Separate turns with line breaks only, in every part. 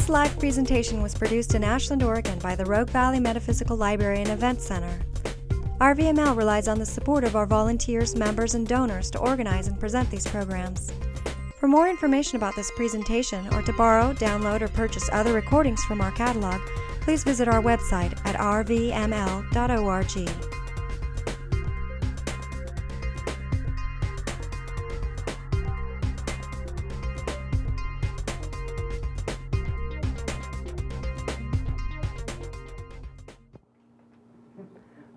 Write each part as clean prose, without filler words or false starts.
This live presentation was produced in Ashland, Oregon by the Rogue Valley Metaphysical Library and Event Center. RVML relies on the support of our volunteers, members, and donors to organize and present these programs. For more information about this presentation, or to borrow, download, or purchase other recordings from our catalog, please visit our website at rvml.org.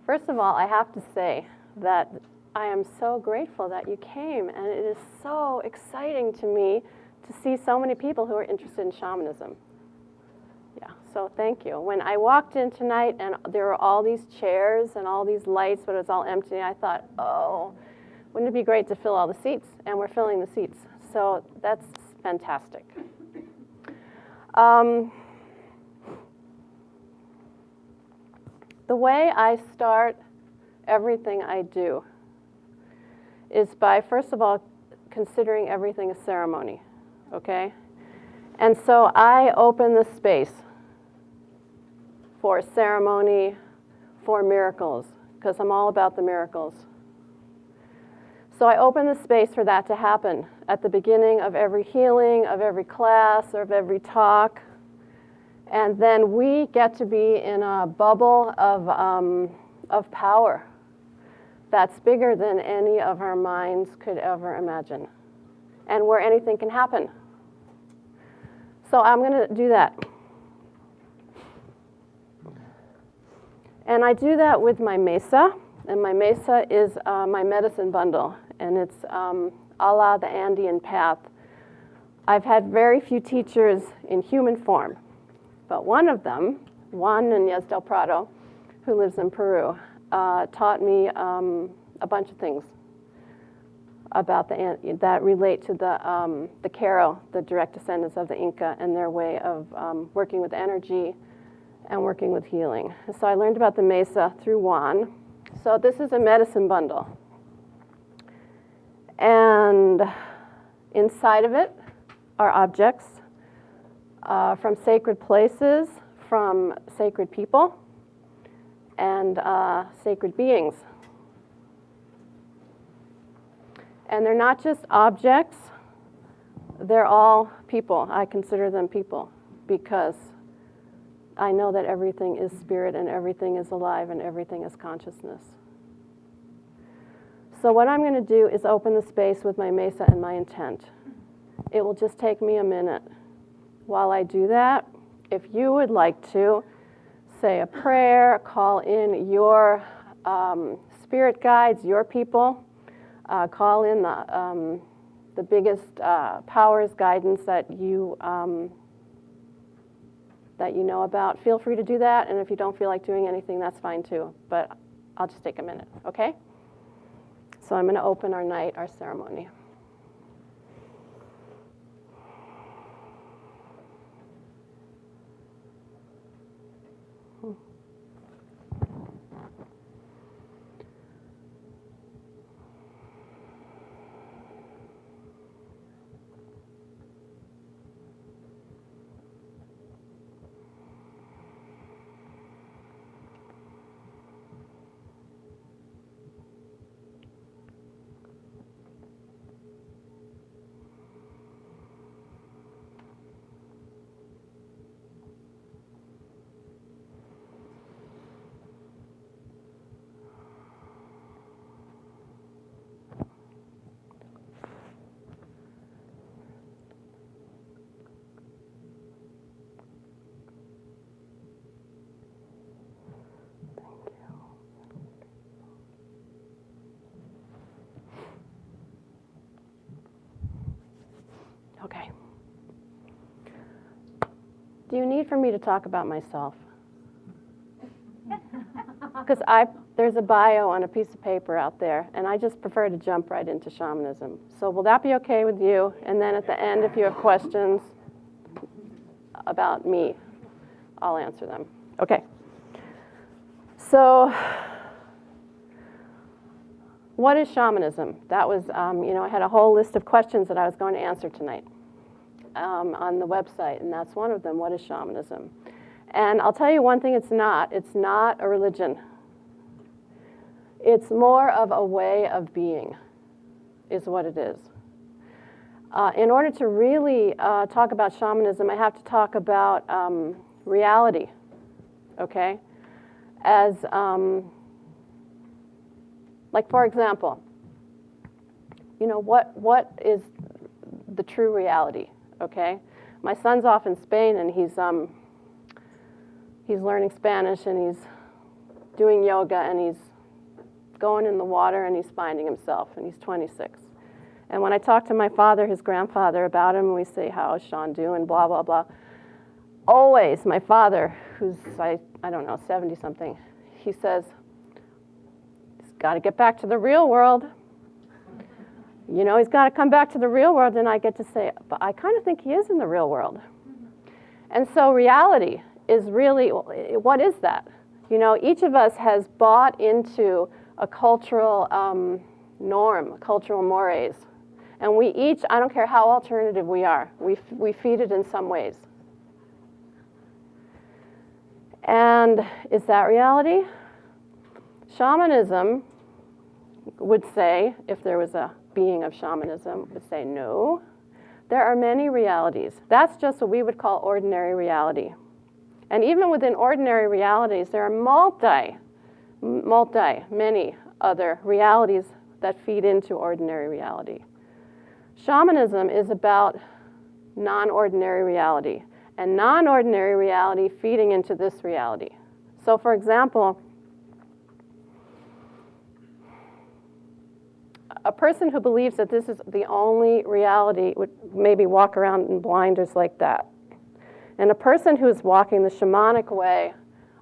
First of all, I have to say that I am so grateful that you came, and it is so exciting to me to see so many people who are interested in shamanism. Yeah, so thank you. When I walked in tonight and there were all these chairs and all these lights, but it was all empty, I thought, oh, wouldn't it be great to fill all the seats? And we're filling the seats. So that's fantastic. The way I start everything I do is by, first of all, considering everything a ceremony, okay? And so I open the space for ceremony, for miracles, because I'm all about the miracles. So I open the space for that to happen at the beginning of every healing, of every class, or of every talk. And then we get to be in a bubble of power that's bigger than any of our minds could ever imagine, and where anything can happen. So I'm going to do that. And I do that with my mesa, and my mesa is my medicine bundle, and it's a la the Andean path. I've had very few teachers in human form, but one of them, Juan Núñez del Prado, who lives in Peru, taught me a bunch of things about that relate to the Caro, the direct descendants of the Inca, and their way of working with energy and working with healing. So I learned about the mesa through Juan. So this is a medicine bundle. And inside of it are objects from sacred places, from sacred people, and sacred beings. And they're not just objects, they're all people. I consider them people because I know that everything is spirit and everything is alive and everything is consciousness. So what I'm going to do is open the space with my mesa and my intent. It will just take me a minute. While I do that, if you would like to say a prayer, call in your spirit guides, your people, call in the biggest powers, guidance that you know about. Feel free to do that, and if you don't feel like doing anything, that's fine too. But I'll just take a minute, okay? So I'm going to open our night, our ceremony. Okay. Do you need for me to talk about myself? Because there's a bio on a piece of paper out there, and I just prefer to jump right into shamanism. So will that be okay with you? And then at the end, if you have questions about me, I'll answer them. Okay. So what is shamanism? That was, I had a whole list of questions that I was going to answer tonight. on the website, and that's one of them. What is shamanism? And I'll tell you one thing it's not. It's not a religion. It's more of a way of being, is what it is. In order to really talk about shamanism, I have to talk about reality, okay? As, like for example, you know, what is the true reality, okay? My son's off in Spain, and he's learning Spanish, and he's doing yoga, and he's going in the water, and he's finding himself, and he's 26. And when I talk to my father, his grandfather, about him, we say, how's Sean doing, blah, blah, blah. Always, my father, who's, I don't know, 70-something, he says, he's got to get back to the real world. You know, he's got to come back to the real world, and I get to say, but I kind of think he is in the real world. And so reality is really, what is that? You know, each of us has bought into a cultural norm, cultural mores. And we each, I don't care how alternative we are, we feed it in some ways. And is that reality? Shamanism would say, if there was a being of shamanism, would say no. There are many realities. That's just what we would call ordinary reality. And even within ordinary realities, there are many other realities that feed into ordinary reality. Shamanism is about non-ordinary reality, and non-ordinary reality feeding into this reality. So for example, a person who believes that this is the only reality would maybe walk around in blinders like that. And a person who is walking the shamanic way,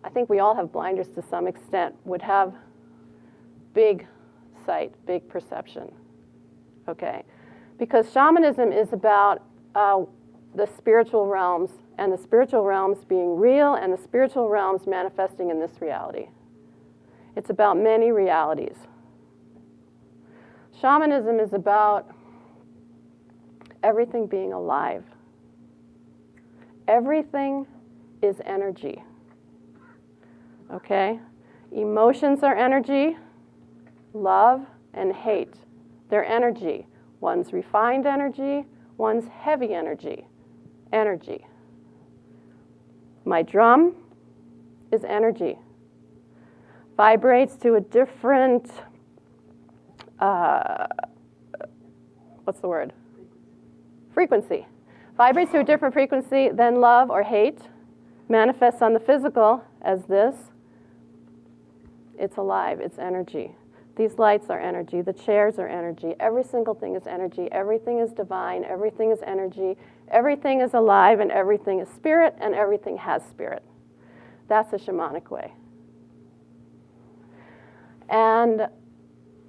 I think we all have blinders to some extent, would have big sight, big perception, okay? Because shamanism is about the spiritual realms, and the spiritual realms being real, and the spiritual realms manifesting in this reality. It's about many realities. Shamanism is about everything being alive. Everything is energy, okay? Emotions are energy, love and hate, they're energy. One's refined energy, one's heavy energy. My drum is energy. Vibrates to a different, what's the word? Frequency. Vibrates to a different frequency than love or hate. Manifests on the physical as this. It's alive, it's energy. These lights are energy, the chairs are energy, every single thing is energy, everything is divine, everything is energy, everything is alive, and everything is spirit, and everything has spirit. That's the shamanic way. And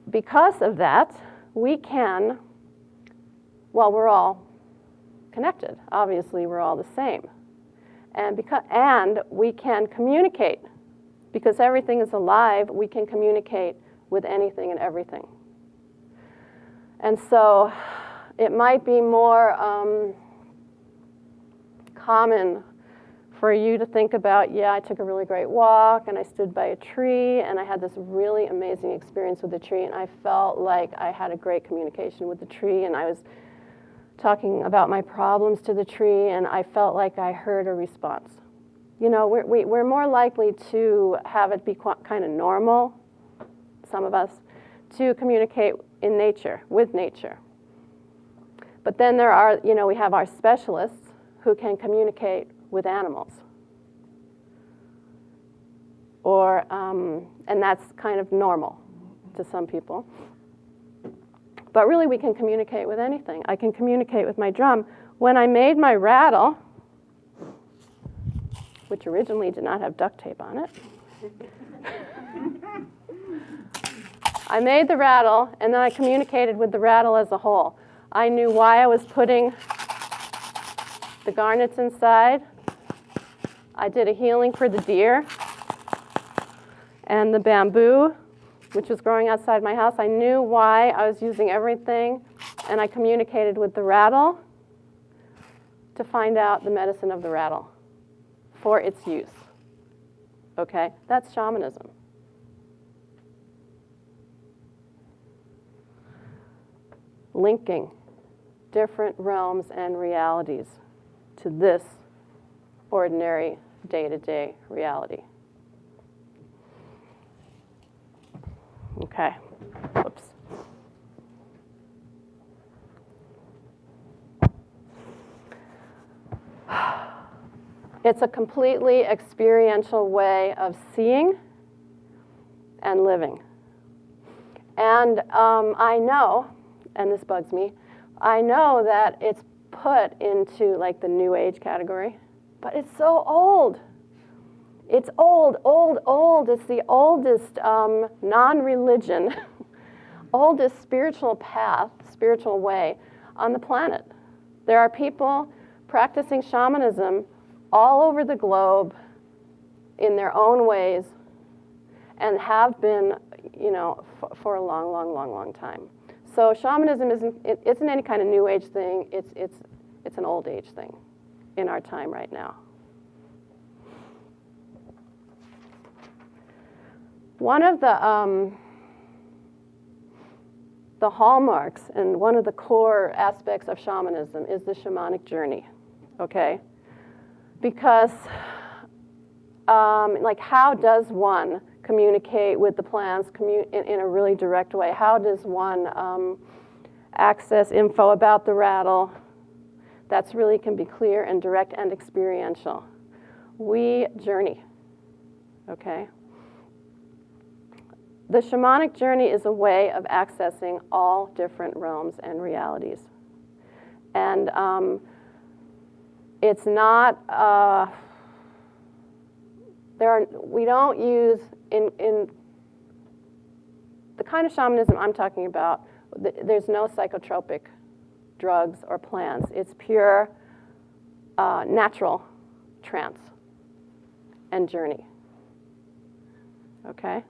because of that, we can, well, we're all connected. Obviously, we're all the same. And we can communicate. Because everything is alive, we can communicate with anything and everything. And so it might be more common for you to think about, yeah, I took a really great walk and I stood by a tree and I had this really amazing experience with the tree, and I felt like I had a great communication with the tree, and I was talking about my problems to the tree, and I felt like I heard a response. You know, we're more likely to have it be kind of normal, some of us, to communicate in nature, with nature. But then there are, you know, we have our specialists who can communicate with animals. Or, and that's kind of normal to some people. But really we can communicate with anything. I can communicate with my drum. When I made my rattle, which originally did not have duct tape on it, I made the rattle, and then I communicated with the rattle as a whole. I knew why I was putting the garnets inside. I did a healing for the deer and the bamboo, which was growing outside my house. I knew why I was using everything, and I communicated with the rattle. to find out the medicine of the rattle for its use. Okay? That's shamanism. Linking different realms and realities to this ordinary day-to-day reality. Okay. Whoops. It's a completely experiential way of seeing and living. And I know, and this bugs me, I know that it's put into like the New Age category, but it's so old. It's old, old, old. It's the oldest non-religion, oldest spiritual path, spiritual way on the planet. There are people practicing shamanism all over the globe in their own ways and have been, you know, for a long, long, long, long time. So shamanism isn't any kind of new age thing. It's an old age thing in our time right now. One of the hallmarks and one of the core aspects of shamanism is the shamanic journey, okay? Because, like, how does one communicate with the plants in a really direct way? How does one access info about the rattle? That's really can be clear and direct and experiential. We journey, okay? The shamanic journey is a way of accessing all different realms and realities. And it's not, we don't use, in the kind of shamanism I'm talking about, there's no psychotropic drugs or plants. It's pure natural trance and journey, okay?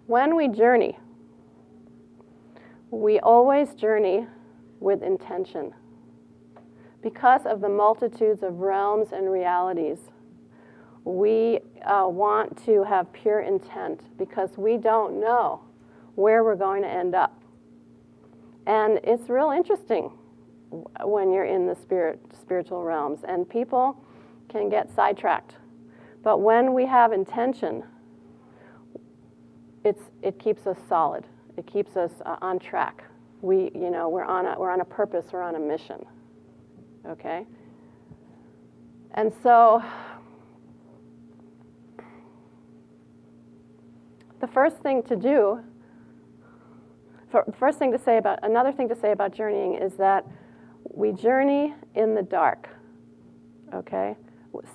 When we journey, we always journey with intention. Because of the multitudes of realms and realities, we want to have pure intent because we don't know where we're going to end up. And it's real interesting when you're in the spiritual realms, and people can get sidetracked. But when we have intention, it keeps us solid. It keeps us on track. We're on a purpose. We're on a mission. Okay. And so, another thing to say about journeying is that we journey in the dark. Okay.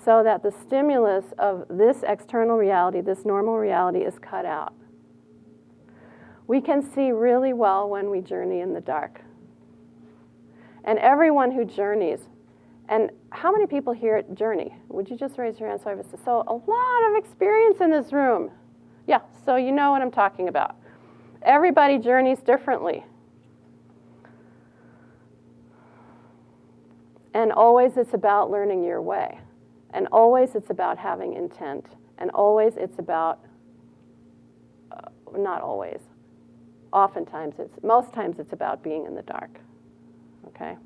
So that the stimulus of this external reality, this normal reality, is cut out. We can see really well when we journey in the dark. And everyone who journeys, and how many people here journey? Would you just raise your hand? So a lot of experience in this room. Yeah, so you know what I'm talking about. Everybody journeys differently. And always it's about learning your way. And always it's about having intent. And always it's about, not always, most times it's about being in the dark, okay?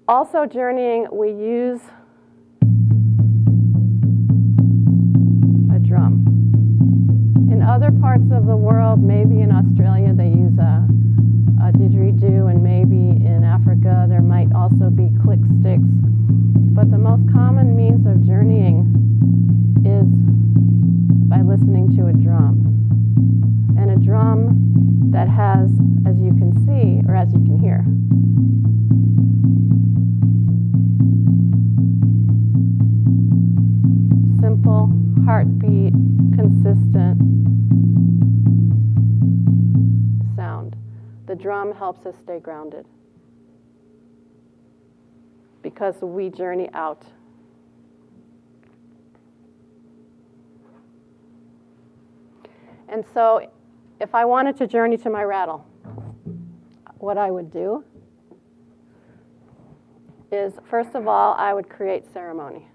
Also journeying, we use a drum. In other parts of the world, maybe in Australia, they use a didgeridoo, and maybe in Africa there might also be click sticks. But the most common means of journeying is by listening to a drum. And a drum that has, as you can see, or as you can hear, simple, heartbeat, consistent sound. The drum helps us stay grounded because we journey out. And so if I wanted to journey to my rattle, what I would do is, first of all, I would create ceremony,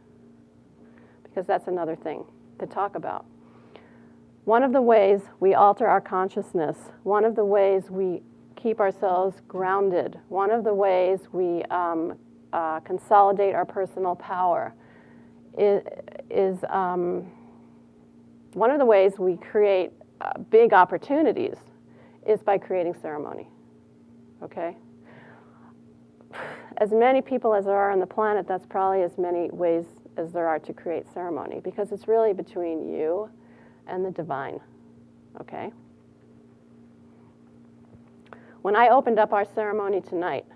because that's another thing to talk about. One of the ways we alter our consciousness, one of the ways we keep ourselves grounded, one of the ways we consolidate our personal power is one of the ways we create big opportunities is by creating ceremony, okay? As many people as there are on the planet, that's probably as many ways as there are to create ceremony, because it's really between you and the divine, okay? When I opened up our ceremony tonight,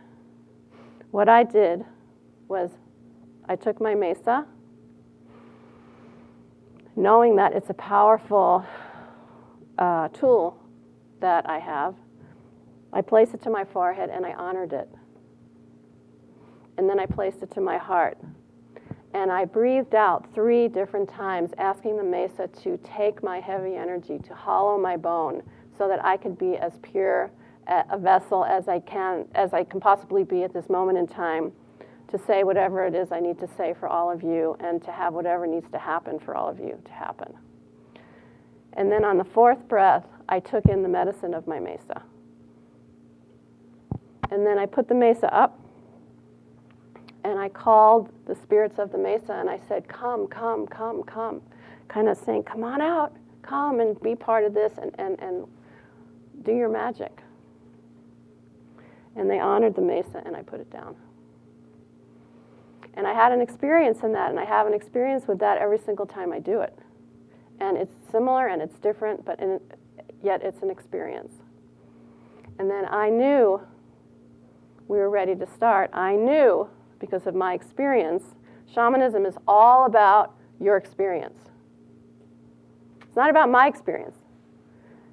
what I did was I took my mesa, knowing that it's a powerful tool that I have. I placed it to my forehead and I honored it. And then I placed it to my heart. And I breathed out 3 different times, asking the mesa to take my heavy energy, to hollow my bone, so that I could be as pure a vessel as I can possibly be at this moment in time, to say whatever it is I need to say for all of you, and to have whatever needs to happen for all of you to happen. And then on the 4th breath, I took in the medicine of my mesa. And then I put the mesa up, and I called the spirits of the mesa, and I said, come, come, come, come, kind of saying, come on out, come and be part of this, and do your magic. And they honored the mesa, and I put it down. And I had an experience in that, and I have an experience with that every single time I do it. And it's similar and it's different, but yet it's an experience. And then I knew we were ready to start. I knew, because of my experience, shamanism is all about your experience. It's not about my experience.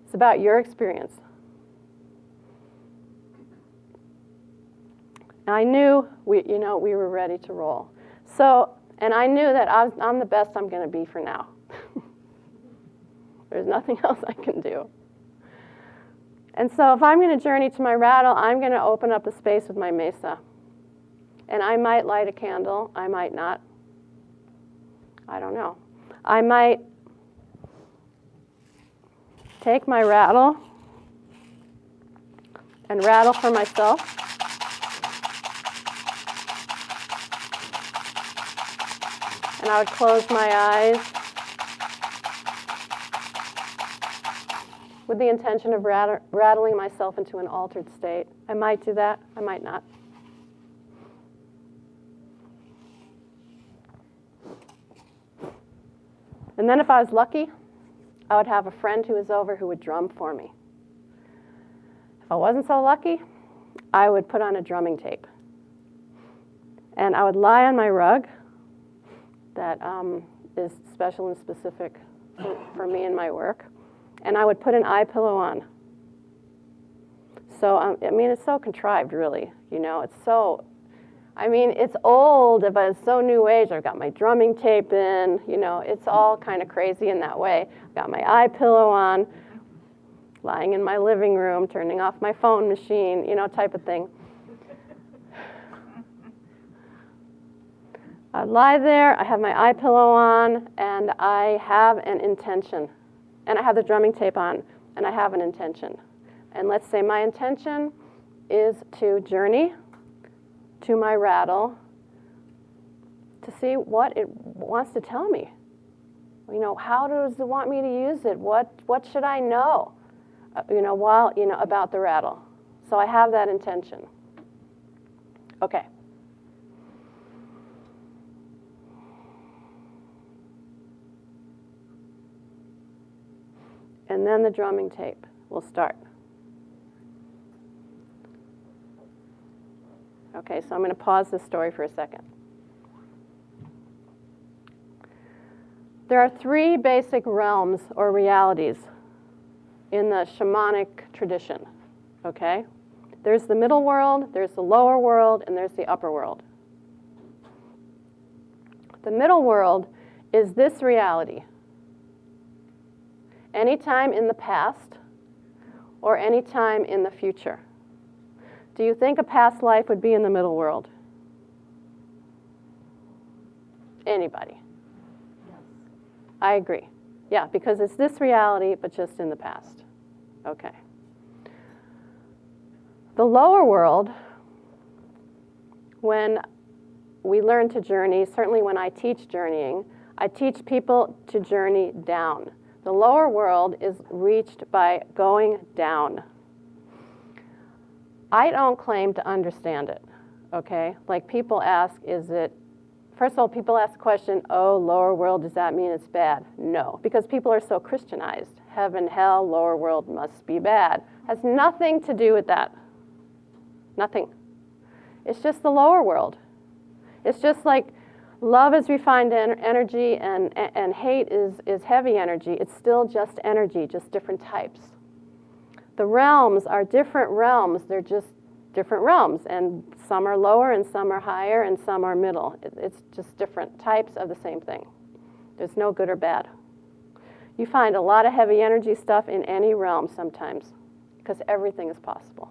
It's about your experience. I knew we were ready to roll. So, and I knew that I'm the best I'm going to be for now. There's nothing else I can do. And so if I'm going to journey to my rattle, I'm going to open up the space with my mesa. And I might light a candle. I might not. I don't know. I might take my rattle and rattle for myself. And I would close my eyes with the intention of rattling myself into an altered state. I might do that. I might not. And then if I was lucky, I would have a friend who was over who would drum for me. If I wasn't so lucky, I would put on a drumming tape. And I would lie on my rug that is special and specific for me and my work. And I would put an eye pillow on. So, it's so contrived, really. It's so, it's old, but it's so new age. I've got my drumming tape in, it's all kind of crazy in that way. I've got my eye pillow on, lying in my living room, turning off my phone machine, type of thing. I lie there, I have my eye pillow on, and I have an intention. And I have the drumming tape on, and I have an intention. And let's say my intention is to journey to my rattle to see what it wants to tell me. How does it want me to use it? What should I know, about the rattle? So I have that intention. Okay. And then the drumming tape will start. Okay, so I'm going to pause this story for a second. There are 3 basic realms or realities in the shamanic tradition, okay? There's the middle world, there's the lower world, and there's the upper world. The middle world is this reality. Anytime in the past or anytime in the future. Do you think a past life would be in the middle world? Anybody?
Yes.
I agree. Yeah, because it's this reality, but just in the past. Okay. The lower world, when we learn to journey, certainly when I teach journeying, I teach people to journey down. The lower world is reached by going down. I don't claim to understand it, okay? Like people ask, first of all, people ask the question, oh, lower world, does that mean it's bad? No, because people are so Christianized. Heaven, hell, lower world must be bad. Has nothing to do with that. Nothing. It's just the lower world. It's just like love is refined energy and hate is heavy energy. It's still just energy, just different types. The realms are different realms. They're just different realms. And some are lower and some are higher and some are middle. It's just different types of the same thing. There's no good or bad. You find a lot of heavy energy stuff in any realm sometimes because everything is possible.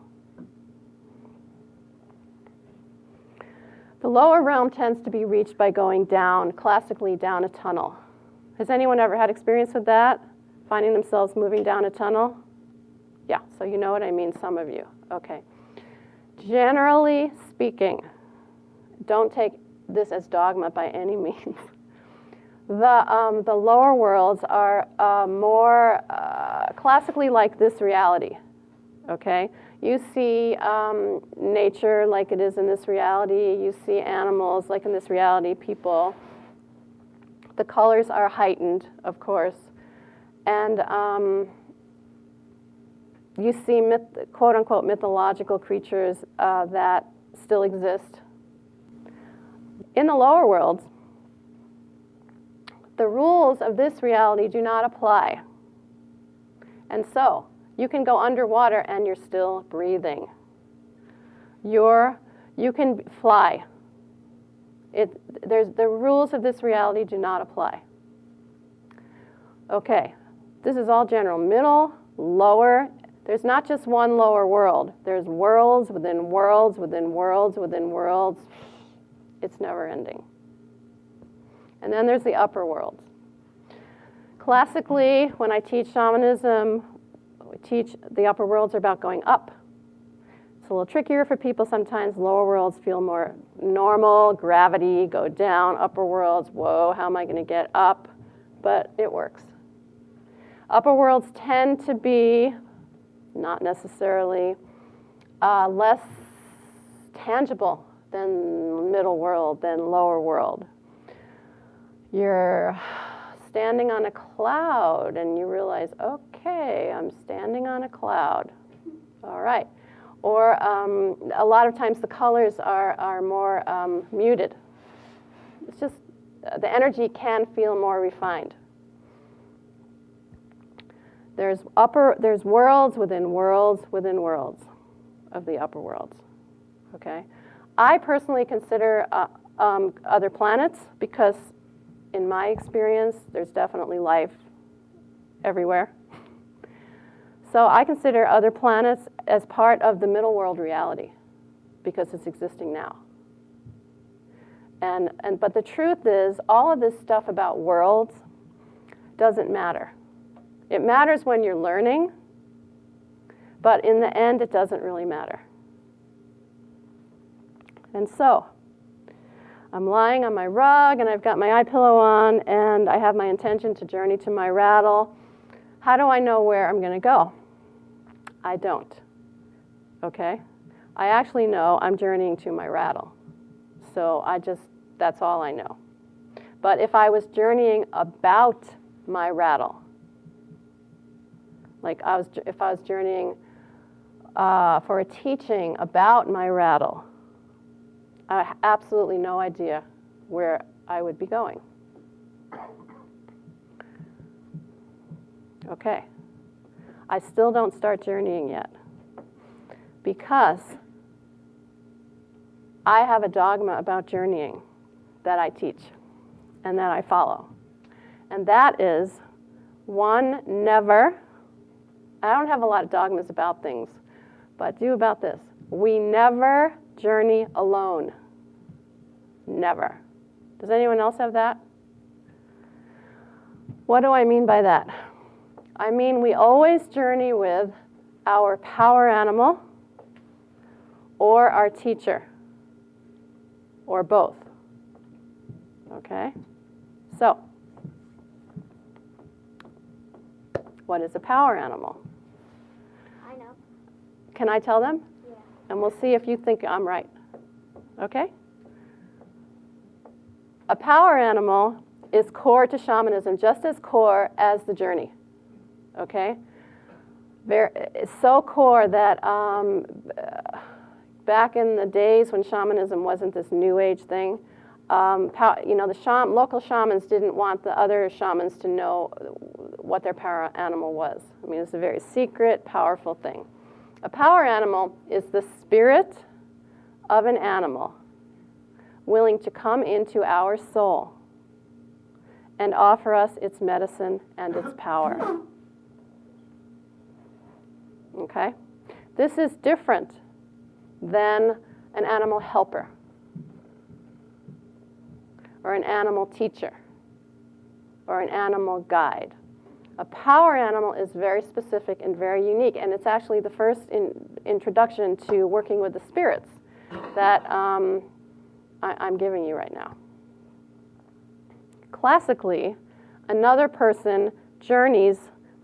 The lower realm tends to be reached by going down, classically down a tunnel. Has anyone ever had experience with that? Finding themselves moving down a tunnel? Yeah, so you know what I mean, some of you. Okay. Generally speaking, don't take this as dogma by any means. The lower worlds are more classically like this reality, okay? You see nature like it is in this reality. You see animals like in this reality, people. The colors are heightened, of course. And you see quote-unquote mythological creatures that still exist. In the lower worlds, the rules of this reality do not apply. And so, you can go underwater and you're still breathing. You can fly. The rules of this reality do not apply. Okay, this is all general. Middle, lower. There's not just one lower world. There's worlds within worlds within worlds within worlds. It's never ending. And then there's the upper worlds. Classically, when I teach shamanism, we teach the upper worlds are about going up. It's a little trickier for people sometimes. Lower worlds feel more normal, gravity, go down. Upper worlds, whoa, how am I going to get up? But it works. Upper worlds tend to be, not necessarily, less tangible than middle world, than lower world. You're standing on a cloud and you realize, okay, I'm standing on a cloud. All right. Or a lot of times the colors are more muted. It's just the energy can feel more refined. There's worlds within worlds within worlds of the upper worlds. Okay. I personally consider other planets because in my experience, there's definitely life everywhere. So I consider other planets as part of the middle world reality because it's existing now. But the truth is, all of this stuff about worlds doesn't matter. It matters when you're learning, but in the end, it doesn't really matter. And so, I'm lying on my rug and I've got my eye pillow on and I have my intention to journey to my rattle. How do I know where I'm going to go? I don't. Okay? I actually know I'm journeying to my rattle. So that's all I know. But if I was journeying about my rattle, like if I was journeying for a teaching about my rattle, I have absolutely no idea where I would be going. Okay. I still don't start journeying yet because I have a dogma about journeying that I teach and that I follow. And that is, One, never. I don't have a lot of dogmas about things, but do about this. We never journey alone. Never. Does anyone else have that? What do I mean by that? I mean we always journey with our power animal or our teacher, or both. Okay? So, what is a power animal?
I know.
Can I tell them?
Yeah.
And we'll see if you think I'm right. Okay? A power animal is core to shamanism, just as core as the journey. Okay? It's so core that back in the days when shamanism wasn't this new age thing, the local shamans didn't want the other shamans to know what their power animal was. I mean, it's a very secret, powerful thing. A power animal is the spirit of an animal willing to come into our soul and offer us its medicine and its power. Okay? This is different than an animal helper or an animal teacher or an animal guide. A power animal is very specific and very unique, and it's actually the first introduction to working with the spirits that I'm giving you right now. Classically, another person journeys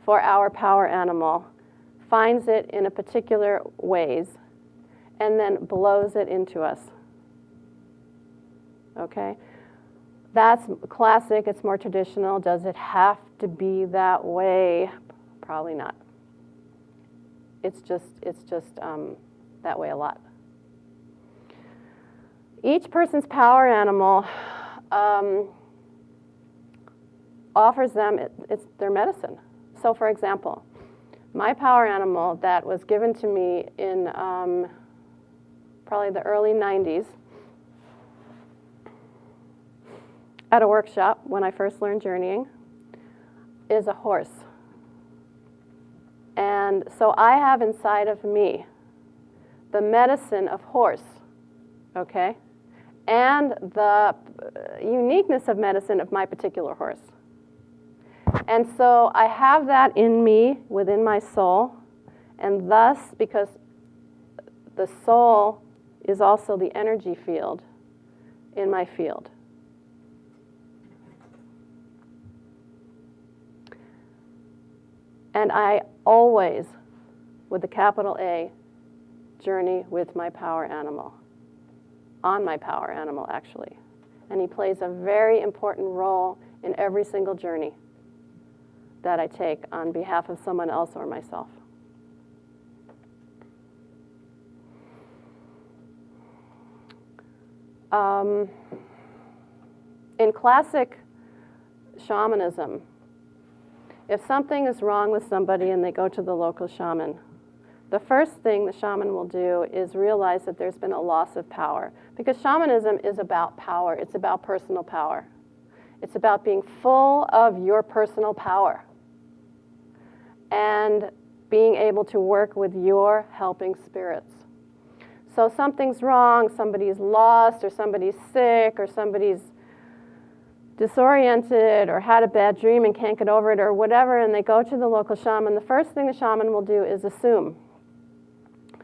for our power animal, finds it in a particular ways, and then blows it into us. Okay? That's classic, it's more traditional. Does it have to be that way? Probably not. It's just that way a lot. Each person's power animal offers them it's their medicine. So for example, my power animal that was given to me in probably the early 90s at a workshop when I first learned journeying is a horse. And so I have inside of me the medicine of horse, okay, and the uniqueness of medicine of my particular horse. And so I have that in me, within my soul, and thus, because the soul is also the energy field in my field. And I always, with the capital A, journey with my power animal, on my power animal actually. And he plays a very important role in every single journey that I take on behalf of someone else or myself. In classic shamanism, if something is wrong with somebody and they go to the local shaman, the first thing the shaman will do is realize that there's been a loss of power. Because shamanism is about power. It's about personal power. It's about being full of your personal power and being able to work with your helping spirits. So something's wrong, somebody's lost, or somebody's sick, or somebody's disoriented, or had a bad dream and can't get over it, or whatever, and they go to the local shaman, the first thing the shaman will do is assume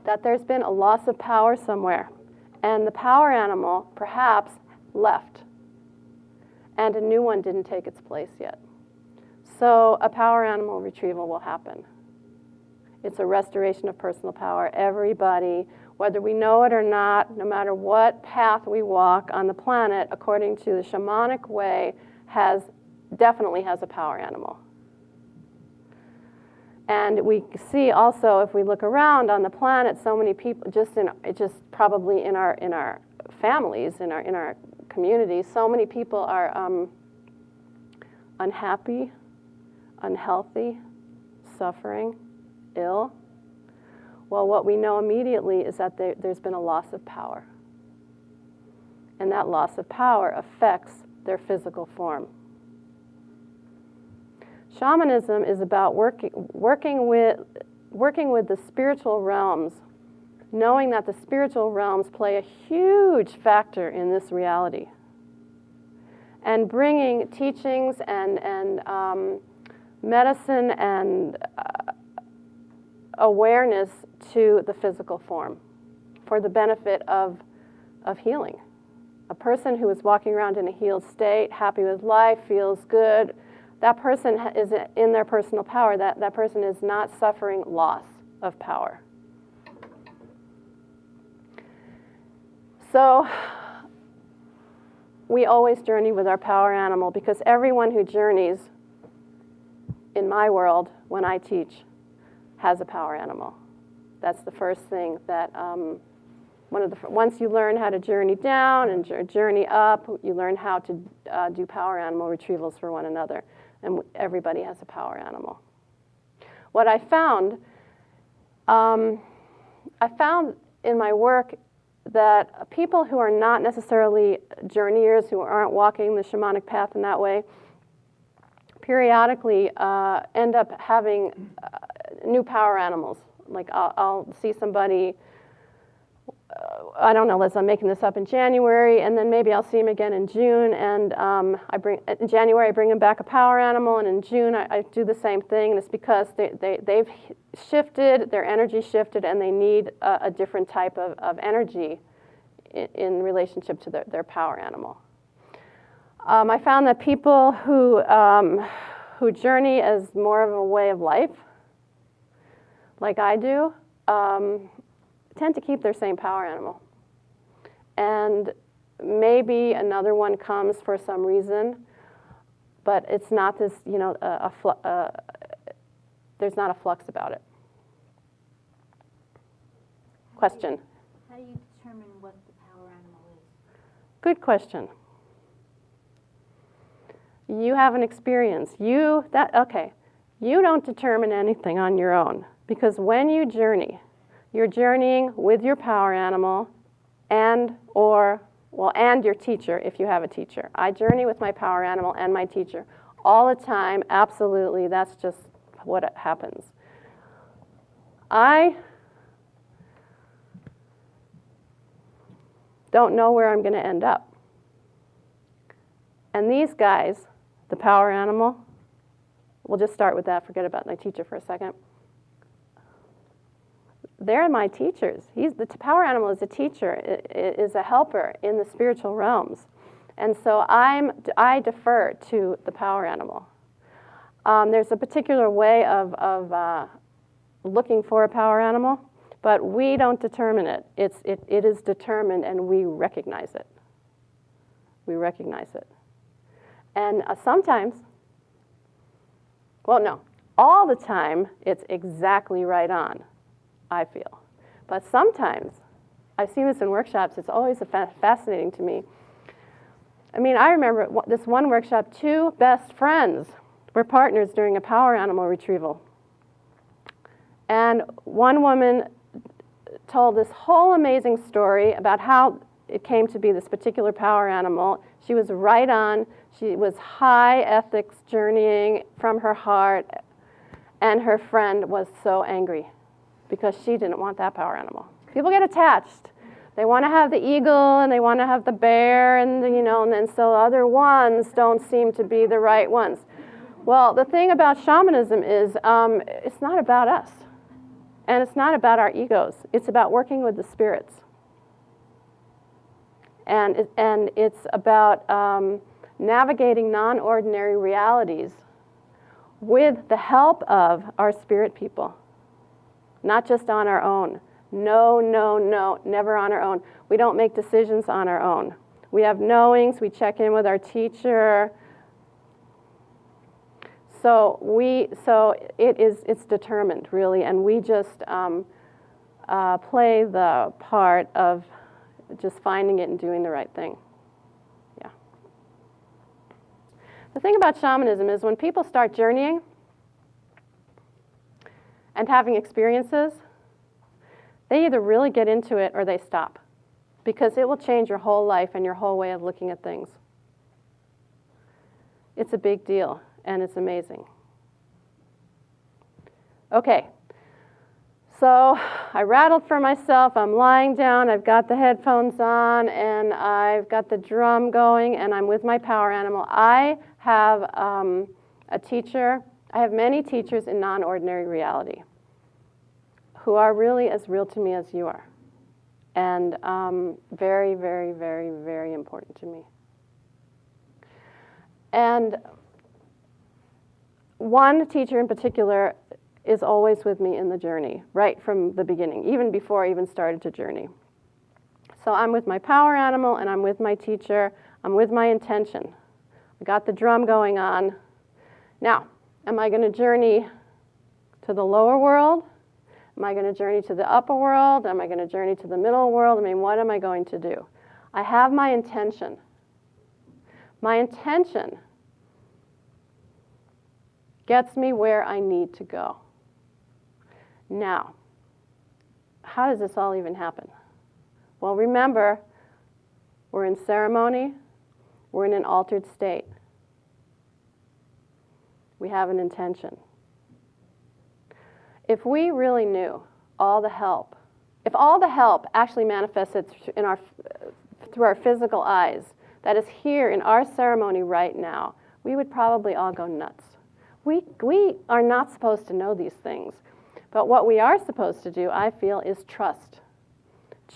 that there's been a loss of power somewhere, and the power animal perhaps left, and a new one didn't take its place yet. So a power animal retrieval will happen. It's a restoration of personal power. Everybody, whether we know it or not, no matter what path we walk on the planet, according to the shamanic way, definitely has a power animal. And we see also, if we look around on the planet, so many people, just probably in our families, in our communities, so many people are unhappy, unhealthy, suffering, ill. Well, what we know immediately is that there's been a loss of power. And that loss of power affects their physical form. Shamanism is about working with the spiritual realms, knowing that the spiritual realms play a huge factor in this reality, and bringing teachings and medicine and awareness to the physical form for the benefit of healing. A person who is walking around in a healed state, happy with life, feels good, that person is in their personal power. That person is not suffering loss of power. So we always journey with our power animal, because everyone who journeys in my world when I teach has a power animal. That's the first thing that once you learn how to journey down and journey up, you learn how to do power animal retrievals for one another. And everybody has a power animal. What I found in my work that people who are not necessarily journeyers, who aren't walking the shamanic path in that way, periodically end up having new power animals. Like I'll see somebody, I don't know, I'm making this up, in January, and then maybe I'll see him again in June, and in January I bring him back a power animal, and in June I do the same thing, and it's because they've shifted, their energy shifted, and they need a different type of energy in relationship to their power animal. I found that people who journey as more of a way of life, like I do, tend to keep their same power animal. And maybe another one comes for some reason, but it's not this, there's not a flux about it. Question?
How do you determine what the power animal is?
Good question. You have an experience. You don't determine anything on your own, because when you journey, you're journeying with your power animal and your teacher, if you have a teacher. I journey with my power animal and my teacher all the time, absolutely. That's just what happens. I don't know where I'm going to end up. And these guys, the power animal, we'll just start with that, forget about my teacher for a second. They're my teachers. The power animal is a teacher, is a helper in the spiritual realms. And so I defer to the power animal. There's a particular way of looking for a power animal, but we don't determine it. It is determined, and we recognize it. We recognize it. And sometimes, all the time, it's exactly right on, I feel. But sometimes, I've seen this in workshops, it's always fascinating to me. I remember this one workshop, 2 best friends were partners during a power animal retrieval. And one woman told this whole amazing story about how it came to be this particular power animal. She was right on. She was high ethics journeying from her heart. And her friend was so angry because she didn't want that power animal. People get attached. They want to have the eagle and they want to have the bear, and then so other ones don't seem to be the right ones. Well, the thing about shamanism is it's not about us. And it's not about our egos. It's about working with the spirits. And it's about navigating non-ordinary realities with the help of our spirit people. Not just on our own. No, never on our own. We don't make decisions on our own. We have knowings, we check in with our teacher. So it's determined, really, and we just play the part of just finding it and doing the right thing. Yeah. The thing about shamanism is when people start journeying and having experiences, they either really get into it or they stop, because it will change your whole life and your whole way of looking at things. It's a big deal, and it's amazing. Okay. So I rattled for myself. I'm lying down. I've got the headphones on, and I've got the drum going, and I'm with my power animal. I have a teacher. I have many teachers in non-ordinary reality who are really as real to me as you are, and very, very, very, very important to me. And one teacher in particular is always with me in the journey, right from the beginning, even before I even started to journey. So I'm with my power animal, and I'm with my teacher. I'm with my intention. I got the drum going on. Now, am I going to journey to the lower world? Am I going to journey to the upper world? Am I going to journey to the middle world? I mean, what am I going to do? I have my intention. My intention gets me where I need to go. Now, how does this all even happen? Well, remember, we're in ceremony. We're in an altered state. We have an intention. If we really knew all the help, if all the help actually manifested through our physical eyes, that is here in our ceremony right now, we would probably all go nuts. We are not supposed to know these things. But what we are supposed to do, I feel, is trust.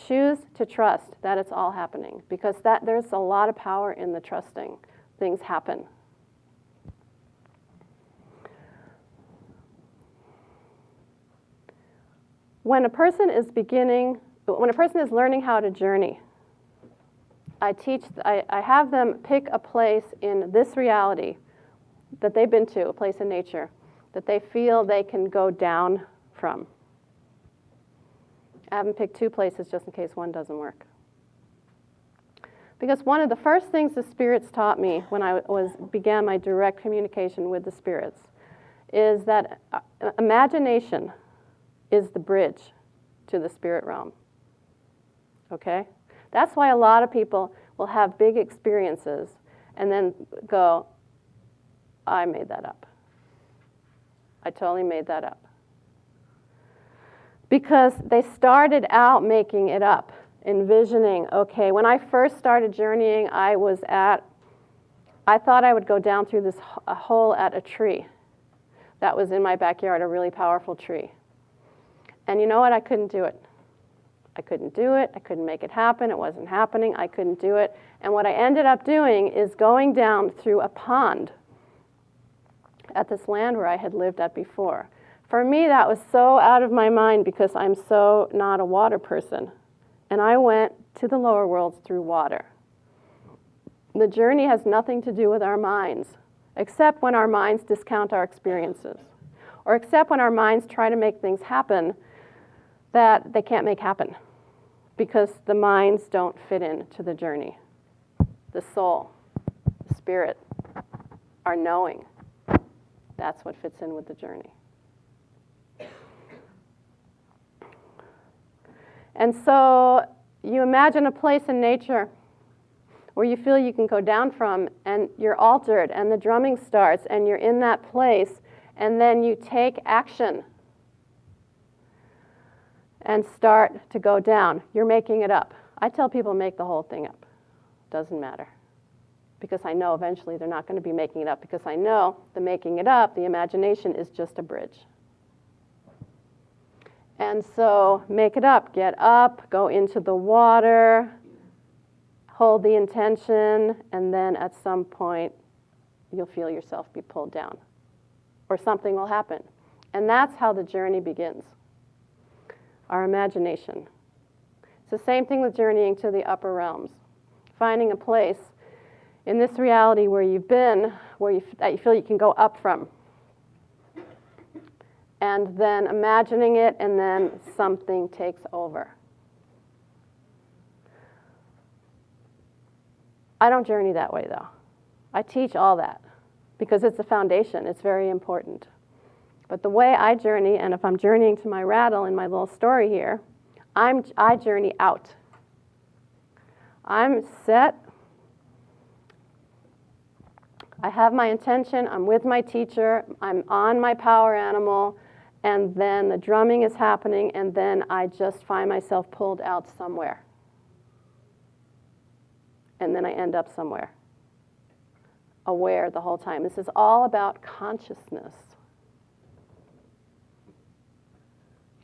Choose to trust that it's all happening, because there's a lot of power in the trusting things happen. When a person is learning how to journey, I have them pick a place in this reality that they've been to, a place in nature, that they feel they can go down from. I have them pick 2 places just in case one doesn't work. Because one of the first things the spirits taught me when I began my direct communication with the spirits is that imagination is the bridge to the spirit realm. Okay? That's why a lot of people will have big experiences and then go, I made that up. I totally made that up. Because they started out making it up, envisioning, okay, when I first started journeying, I thought I would go down through this hole at a tree that was in my backyard, a really powerful tree. And you know what? I couldn't do it. I couldn't do it. I couldn't make it happen. It wasn't happening. I couldn't do it. And what I ended up doing is going down through a pond at this land where I had lived at before. For me, that was so out of my mind because I'm so not a water person. And I went to the lower worlds through water. The journey has nothing to do with our minds, except when our minds discount our experiences, or except when our minds try to make things happen that they can't make happen because the minds don't fit into the journey. The soul, the spirit, our knowing, that's what fits in with the journey. And so you imagine a place in nature where you feel you can go down from, and you're altered, and the drumming starts, and you're in that place, and then you take action and start to go down. You're making it up. I tell people make the whole thing up. Doesn't matter. Because I know eventually they're not going to be making it up, because I know the making it up, the imagination, is just a bridge. And so make it up, get up, go into the water, hold the intention, and then at some point you'll feel yourself be pulled down, or something will happen. And that's how the journey begins, our imagination. It's the same thing with journeying to the upper realms, finding a place in this reality where you've been, that you feel you can go up from. And then imagining it, and then something takes over. I don't journey that way, though. I teach all that because it's a foundation. It's very important. But the way I journey, and if I'm journeying to my rattle in my little story here, I journey out. I'm set. I have my intention. I'm with my teacher. I'm on my power animal. and then the drumming is happening, and then I just find myself pulled out somewhere. And then I end up somewhere, aware the whole time. This is all about consciousness.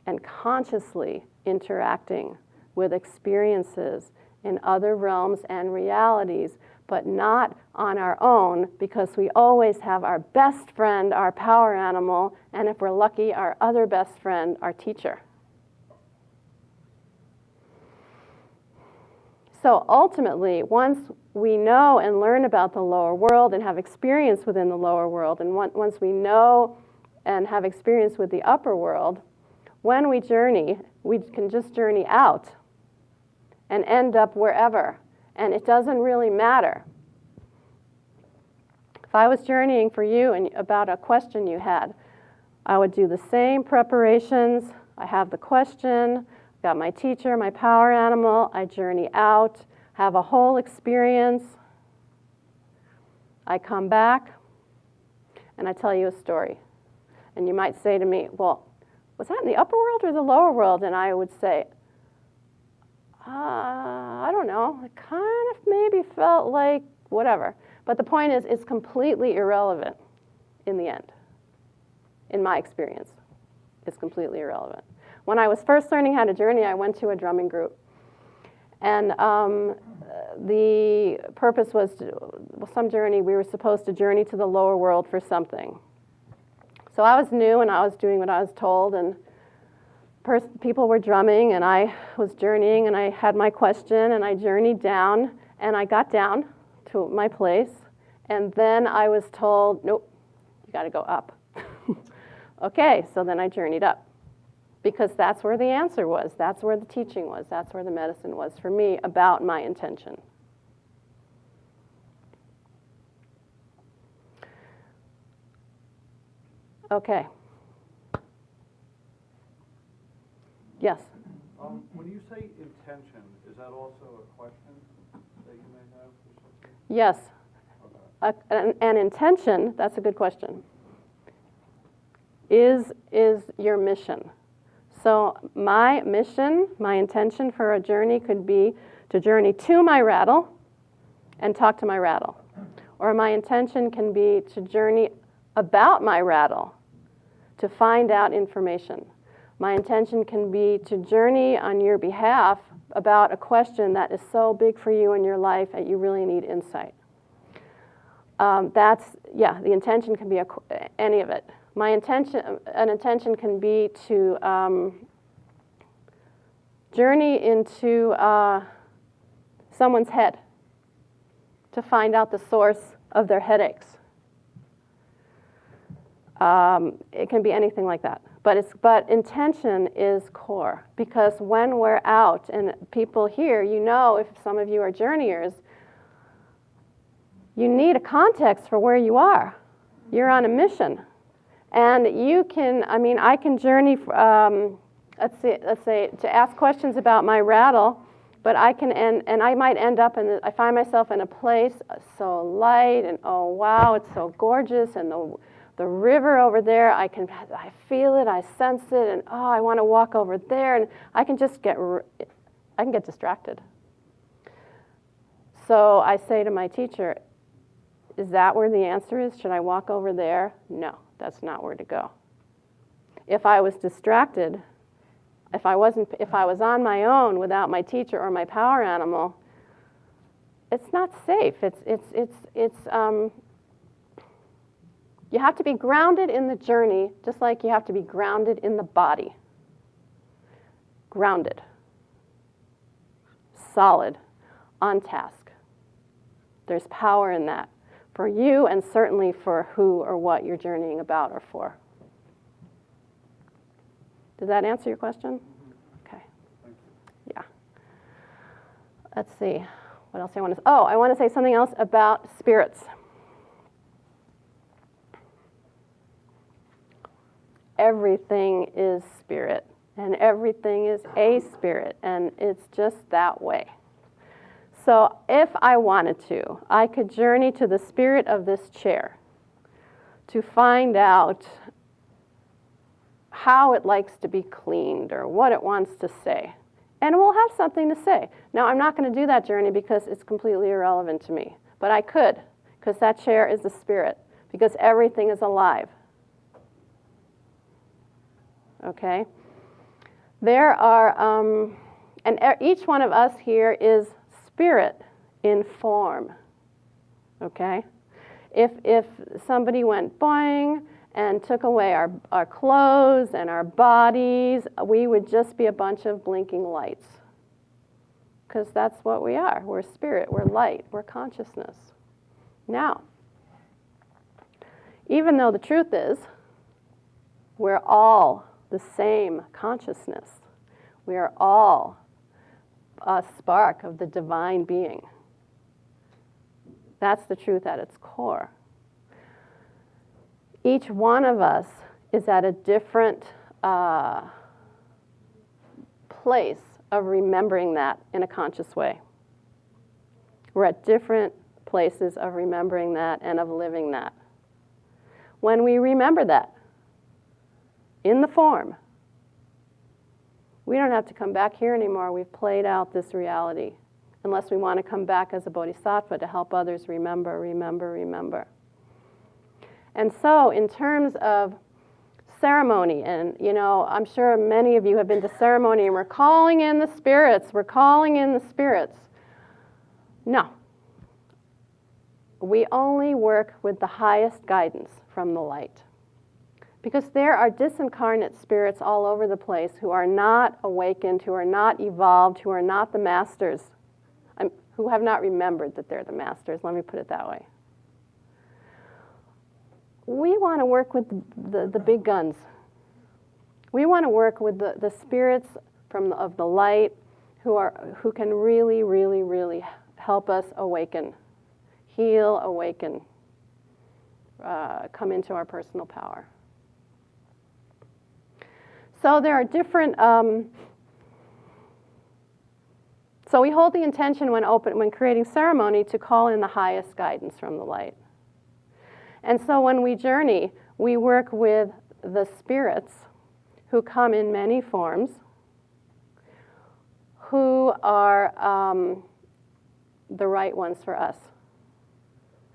And consciously interacting with experiences in other realms and realities, but not on our own, because we always have our best friend, our power animal, and if we're lucky, our other best friend, our teacher. So ultimately, once we know and learn about the lower world and have experience within the lower world, and once we know and have experience with the upper world, when we journey, we can just journey out and end up wherever. And it doesn't really matter. If I was journeying for you and about a question you had, I would do the same preparations. I have the question, I've got my teacher, my power animal, I journey out, have a whole experience. I come back, and I tell you a story. And you might say to me, well, was that in the upper world or the lower world? And I would say, I don't know. It kind of maybe felt like whatever. But the point is, it's completely irrelevant in the end. In my experience, it's completely irrelevant. When I was first learning how to journey, I went to a drumming group. And the purpose was some journey. We were supposed to journey to the lower world for something. So I was new, and I was doing what I was told, and people were drumming, and I was journeying, and I had my question, and I journeyed down, and I got down to my place, and then I was told, nope, you got to go up. Okay, so then I journeyed up, because that's where the answer was. That's where the teaching was. That's where the medicine was for me about my intention. Okay. Yes?
When you say intention, is that also a question that you may have or something?
Yes.
Okay.
An intention, that's a good question, is your mission. So my mission, my intention for a journey could be to journey to my rattle and talk to my rattle. Or my intention can be to journey about my rattle to find out information. My intention can be to journey on your behalf about a question that is so big for you in your life that you really need insight. The intention can be any of it. An intention can be to journey into someone's head to find out the source of their headaches. It can be anything like that. But intention is core, because when we're out and people here, you know, if some of you are journeyers, you need a context for where you are. You're on a mission. And you can, I can journey, let's say, to ask questions about my rattle, but I can, and I might end up I find myself in a place so light, and oh wow, it's so gorgeous, and the river over there, I feel it, I sense it, and oh, I want to walk over there, and I can get distracted. So I say to my teacher, is that where the answer is? Should I walk over there? No, that's not where to go. If I was distracted, if I was on my own without my teacher or my power animal, it's not safe. You have to be grounded in the journey, just like you have to be grounded in the body. Grounded. Solid. On task. There's power in that. For you, and certainly for who or what you're journeying about or for. Does that answer your question? Okay. Yeah. Let's see. What else I want to say? Oh, I want to say something else about spirits. Everything is spirit, and everything is a spirit, and it's just that way. So if I wanted to, I could journey to the spirit of this chair to find out how it likes to be cleaned or what it wants to say. And we'll have something to say. Now, I'm not going to do that journey because it's completely irrelevant to me. But I could, because that chair is the spirit, because everything is alive. Okay? There are, and each one of us here is spirit in form. Okay? If somebody went boing and took away our clothes and our bodies, we would just be a bunch of blinking lights. Because that's what we are. We're spirit, we're light, we're consciousness. Now, even though the truth is, we're all the same consciousness. We are all a spark of the divine being. That's the truth at its core. Each one of us is at a different place of remembering that in a conscious way. We're at different places of remembering that and of living that. When we remember that in the form, we don't have to come back here anymore. We've played out this reality, unless we want to come back as a bodhisattva to help others remember, remember, remember. And so in terms of ceremony, and I'm sure many of you have been to ceremony and we're calling in the spirits, we're calling in the spirits. No. We only work with the highest guidance from the light. Because there are disincarnate spirits all over the place who are not awakened, who are not evolved, who are not the masters, who have not remembered that they're the masters. Let me put it that way. We want to work with the big guns. We want to work with the spirits of the light who can really, really, really help us awaken, heal, awaken, come into our personal power. So there are different. So we hold the intention when creating ceremony to call in the highest guidance from the light. And so when we journey, we work with the spirits who come in many forms, who are the right ones for us.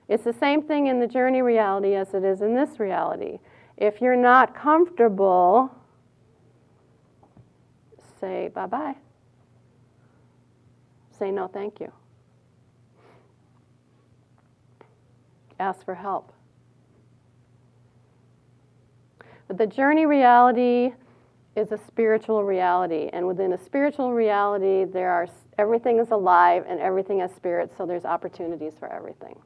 It's the same thing in the journey reality as it is in this reality. If you're not comfortable, say bye-bye. Say no, thank you. Ask for help. But the journey reality is a spiritual reality, and within a spiritual reality, everything is alive and everything has spirit, so there's opportunities for everything.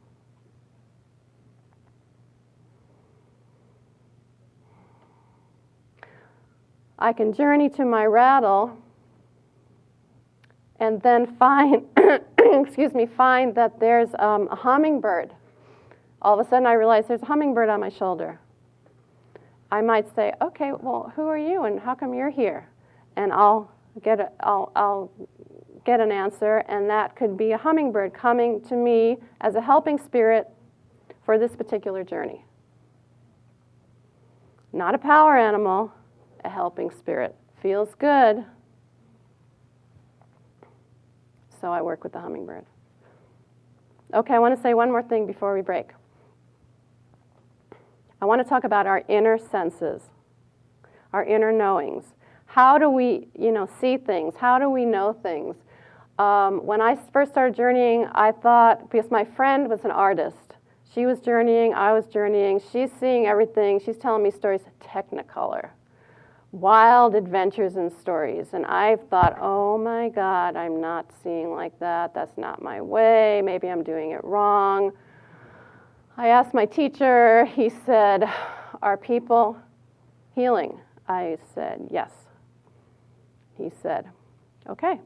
I can journey to my rattle and then find, find that there's a hummingbird. All of a sudden I realize there's a hummingbird on my shoulder. I might say, okay, well, who are you and how come you're here? And I'll get an answer, and that could be a hummingbird coming to me as a helping spirit for this particular journey. Not a power animal, a helping spirit. Feels good. So I work with the hummingbird. Okay, I want to say one more thing before we break. I want to talk about our inner senses, our inner knowings. How do we, see things? How do we know things? When I first started journeying, I thought, because my friend was an artist, she was journeying, I was journeying, she's seeing everything, she's telling me stories, technicolor, wild adventures and stories. And I thought, oh my God, I'm not seeing like that. That's not my way. Maybe I'm doing it wrong. I asked my teacher, he said, are people healing? I said, yes. He said, okay.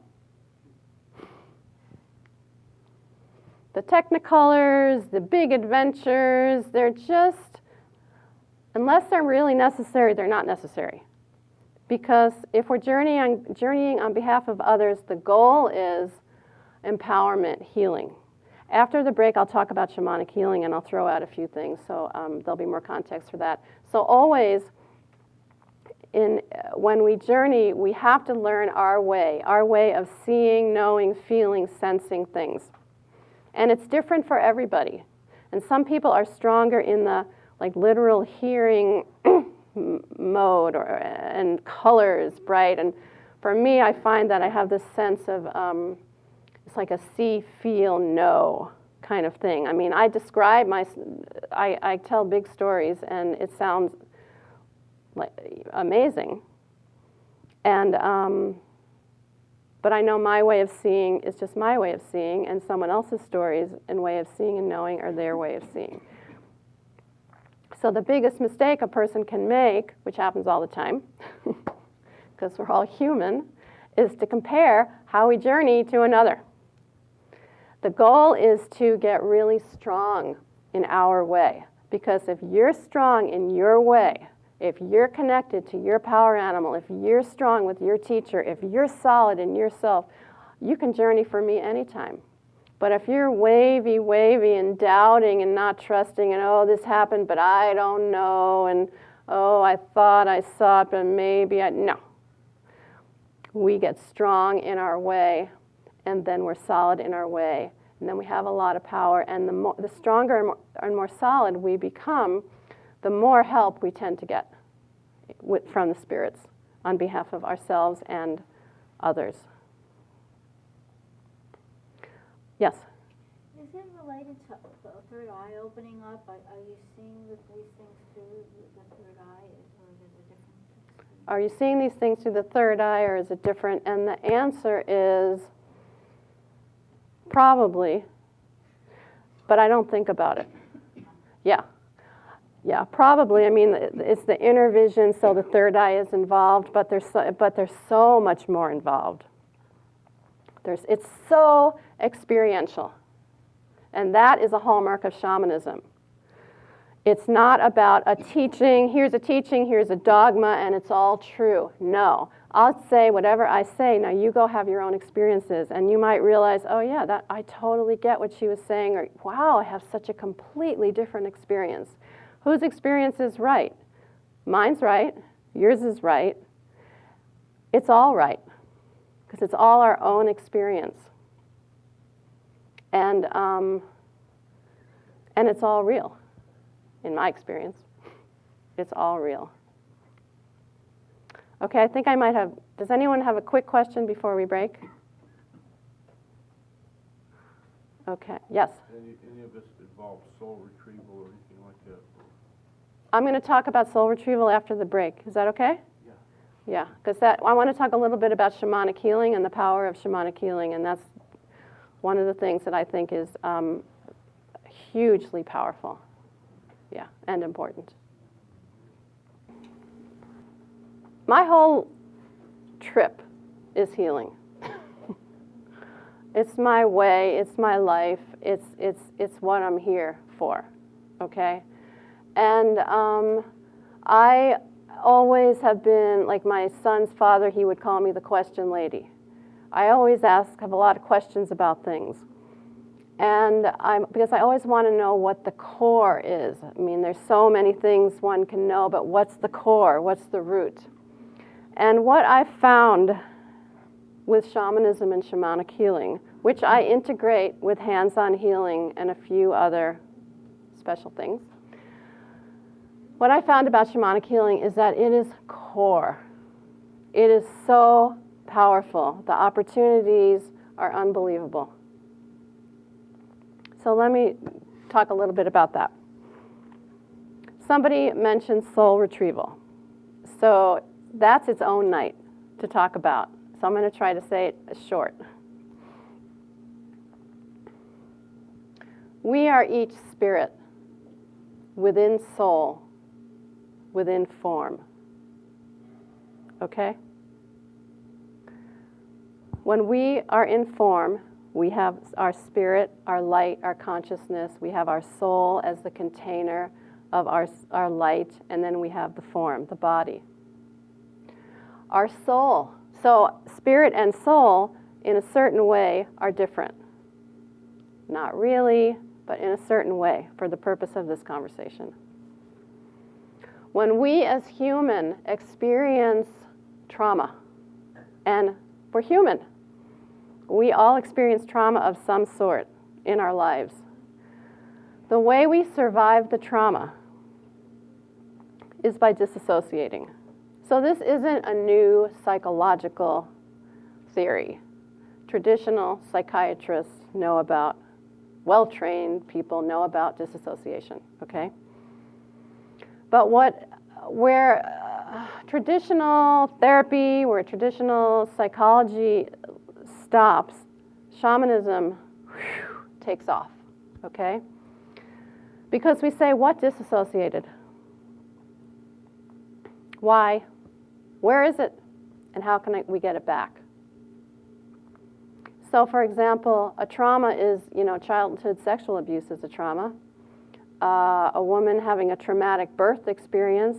The technicolors, the big adventures, they're just, unless they're really necessary, they're not necessary. Because if we're journeying on behalf of others, the goal is empowerment, healing. After the break, I'll talk about shamanic healing, and I'll throw out a few things, so there'll be more context for that. So always, when we journey, we have to learn our way of seeing, knowing, feeling, sensing things. And it's different for everybody. And some people are stronger in the like literal hearing mode and colors, bright. And for me, I find that I have this sense of, it's like a see, feel, know kind of thing. I mean, I tell big stories and it sounds like amazing. And, but I know my way of seeing is just my way of seeing, and someone else's stories and way of seeing and knowing are their way of seeing. So the biggest mistake a person can make, which happens all the time, because we're all human, is to compare how we journey to another. The goal is to get really strong in our way, because if you're strong in your way, if you're connected to your power animal, if you're strong with your teacher, if you're solid in yourself, you can journey for me anytime. But if you're wavy and doubting and not trusting and, oh, this happened, but I don't know, and, oh, I thought I saw it, but maybe no. We get strong in our way, and then we're solid in our way, and then we have a lot of power, and the stronger and more solid we become, the more help we tend to get from the spirits on behalf of ourselves and others. Yes?
Is it related to the third eye opening up? Are you seeing these things through the third eye, or is it a different?
Are you seeing these things through the third eye, or is it different? And the answer is probably, but I don't think about it. Yeah, probably. I mean, it's the inner vision, so the third eye is involved, but there's so much more involved. It's so experiential, and that is a hallmark of shamanism. It's not about a teaching, here's a dogma, and it's all true. No. I'll say whatever I say, now you go have your own experiences, and you might realize, oh yeah, that I totally get what she was saying, or wow, I have such a completely different experience. Whose experience is right? Mine's right, yours is right. It's all right, because it's all our own experience. And it's all real, in my experience. It's all real. Okay, I think I might have, does anyone have a quick question before we break? Okay, yes?
Any of this involve soul retrieval or anything like that?
I'm going to talk about soul retrieval after the break. Is that okay?
Yeah.
Yeah, because I want to talk a little bit about shamanic healing and the power of shamanic healing, and that's one of the things that I think is hugely powerful, yeah, and important. My whole trip is healing. It's my way, it's my life, it's what I'm here for, okay? And I always have been, like my son's father, he would call me the question lady. I always have a lot of questions about things. And because I always want to know what the core is. I mean, there's so many things one can know, but what's the core? What's the root? And what I found with shamanism and shamanic healing, which I integrate with hands-on healing and a few other special things, what I found about shamanic healing is that it is core. It is so powerful. The opportunities are unbelievable. So let me talk a little bit about that. Somebody mentioned soul retrieval. So that's its own night to talk about. So I'm going to try to say it short. We are each spirit within soul, within form. Okay? When we are in form, we have our spirit, our light, our consciousness. We have our soul as the container of our light, and then we have the form, the body. Our soul. So spirit and soul, in a certain way, are different. Not really, but in a certain way, for the purpose of this conversation. When we as human experience trauma, and we're human, we all experience trauma of some sort in our lives. The way we survive the trauma is by disassociating. So this isn't a new psychological theory. Traditional psychiatrists know about, well-trained people know about disassociation, okay? But where traditional therapy, where traditional psychology stops, shamanism takes off, okay? Because we say, what disassociated? Why? Where is it? And how can we get it back? So, for example, a trauma is, childhood sexual abuse is a trauma. A woman having a traumatic birth experience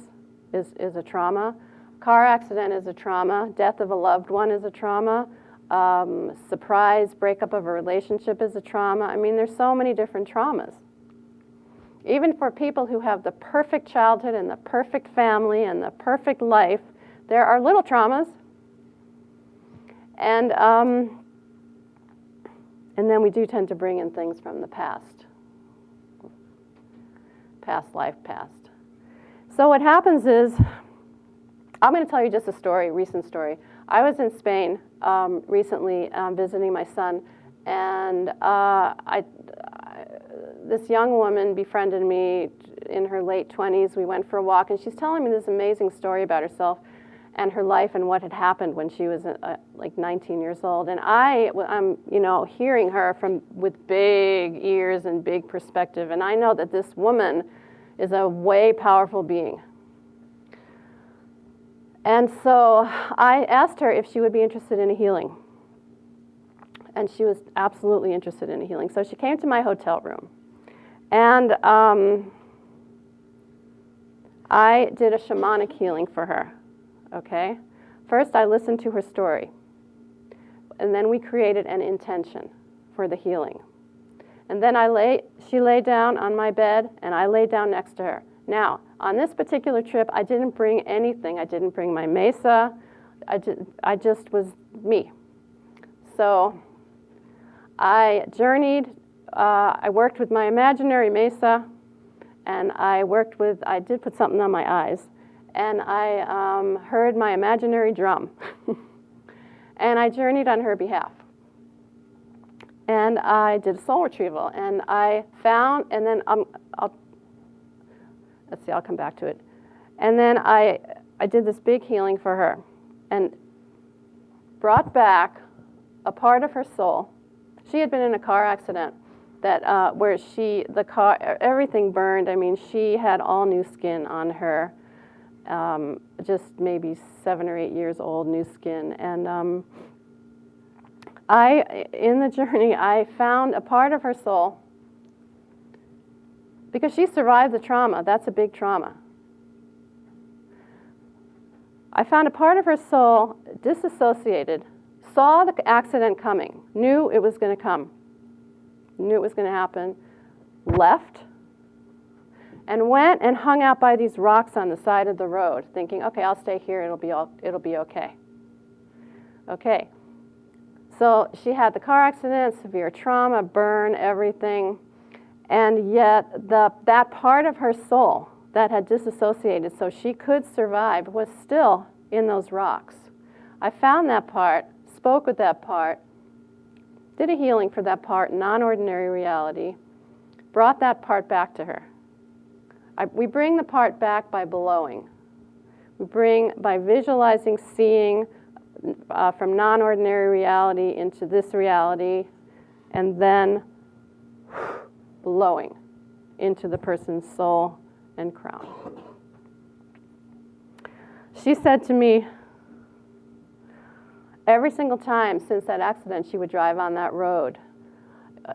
is a trauma. Car accident is a trauma. Death of a loved one is a trauma. Surprise breakup of a relationship is a trauma. I mean, there's so many different traumas. Even for people who have the perfect childhood and the perfect family and the perfect life, there are little traumas. And then we do tend to bring in things from the past life, past. So what happens is, I'm going to tell you just a story, recent story. I was in Spain recently visiting my son, and this young woman befriended me in her late 20s. We went for a walk, and she's telling me this amazing story about herself and her life and what had happened when she was like 19 years old. And I'm hearing her with big ears and big perspective, and I know that this woman is a way powerful being. And so I asked her if she would be interested in a healing. And she was absolutely interested in a healing. So she came to my hotel room. And I did a shamanic healing for her, okay? First, I listened to her story. And then we created an intention for the healing. And then she lay down on my bed, and I lay down next to her. Now, on this particular trip, I didn't bring anything. I didn't bring my mesa. I just was me. So I journeyed. I worked with my imaginary mesa, and I did put something on my eyes, and I heard my imaginary drum. And I journeyed on her behalf. And I did a soul retrieval, and I found, and then I'll come back to it. And then I did this big healing for her and brought back a part of her soul. She had been in a car accident where everything burned. I mean, she had all new skin on her, just maybe 7 or 8 years old, new skin. And in the journey, I found a part of her soul, because she survived the trauma. That's a big trauma. I found a part of her soul, disassociated, saw the accident coming, knew it was going to come, knew it was going to happen, left, and went and hung out by these rocks on the side of the road, thinking, okay, I'll stay here, it'll be okay. Okay. So she had the car accident, severe trauma, burn, everything. And yet that part of her soul that had disassociated so she could survive was still in those rocks. I found that part, spoke with that part, did a healing for that part, non-ordinary reality, brought that part back to her. We bring the part back by blowing. We bring by visualizing, seeing from non-ordinary reality into this reality, and then blowing into the person's soul and crown. She said to me, every single time since that accident, she would drive on that road.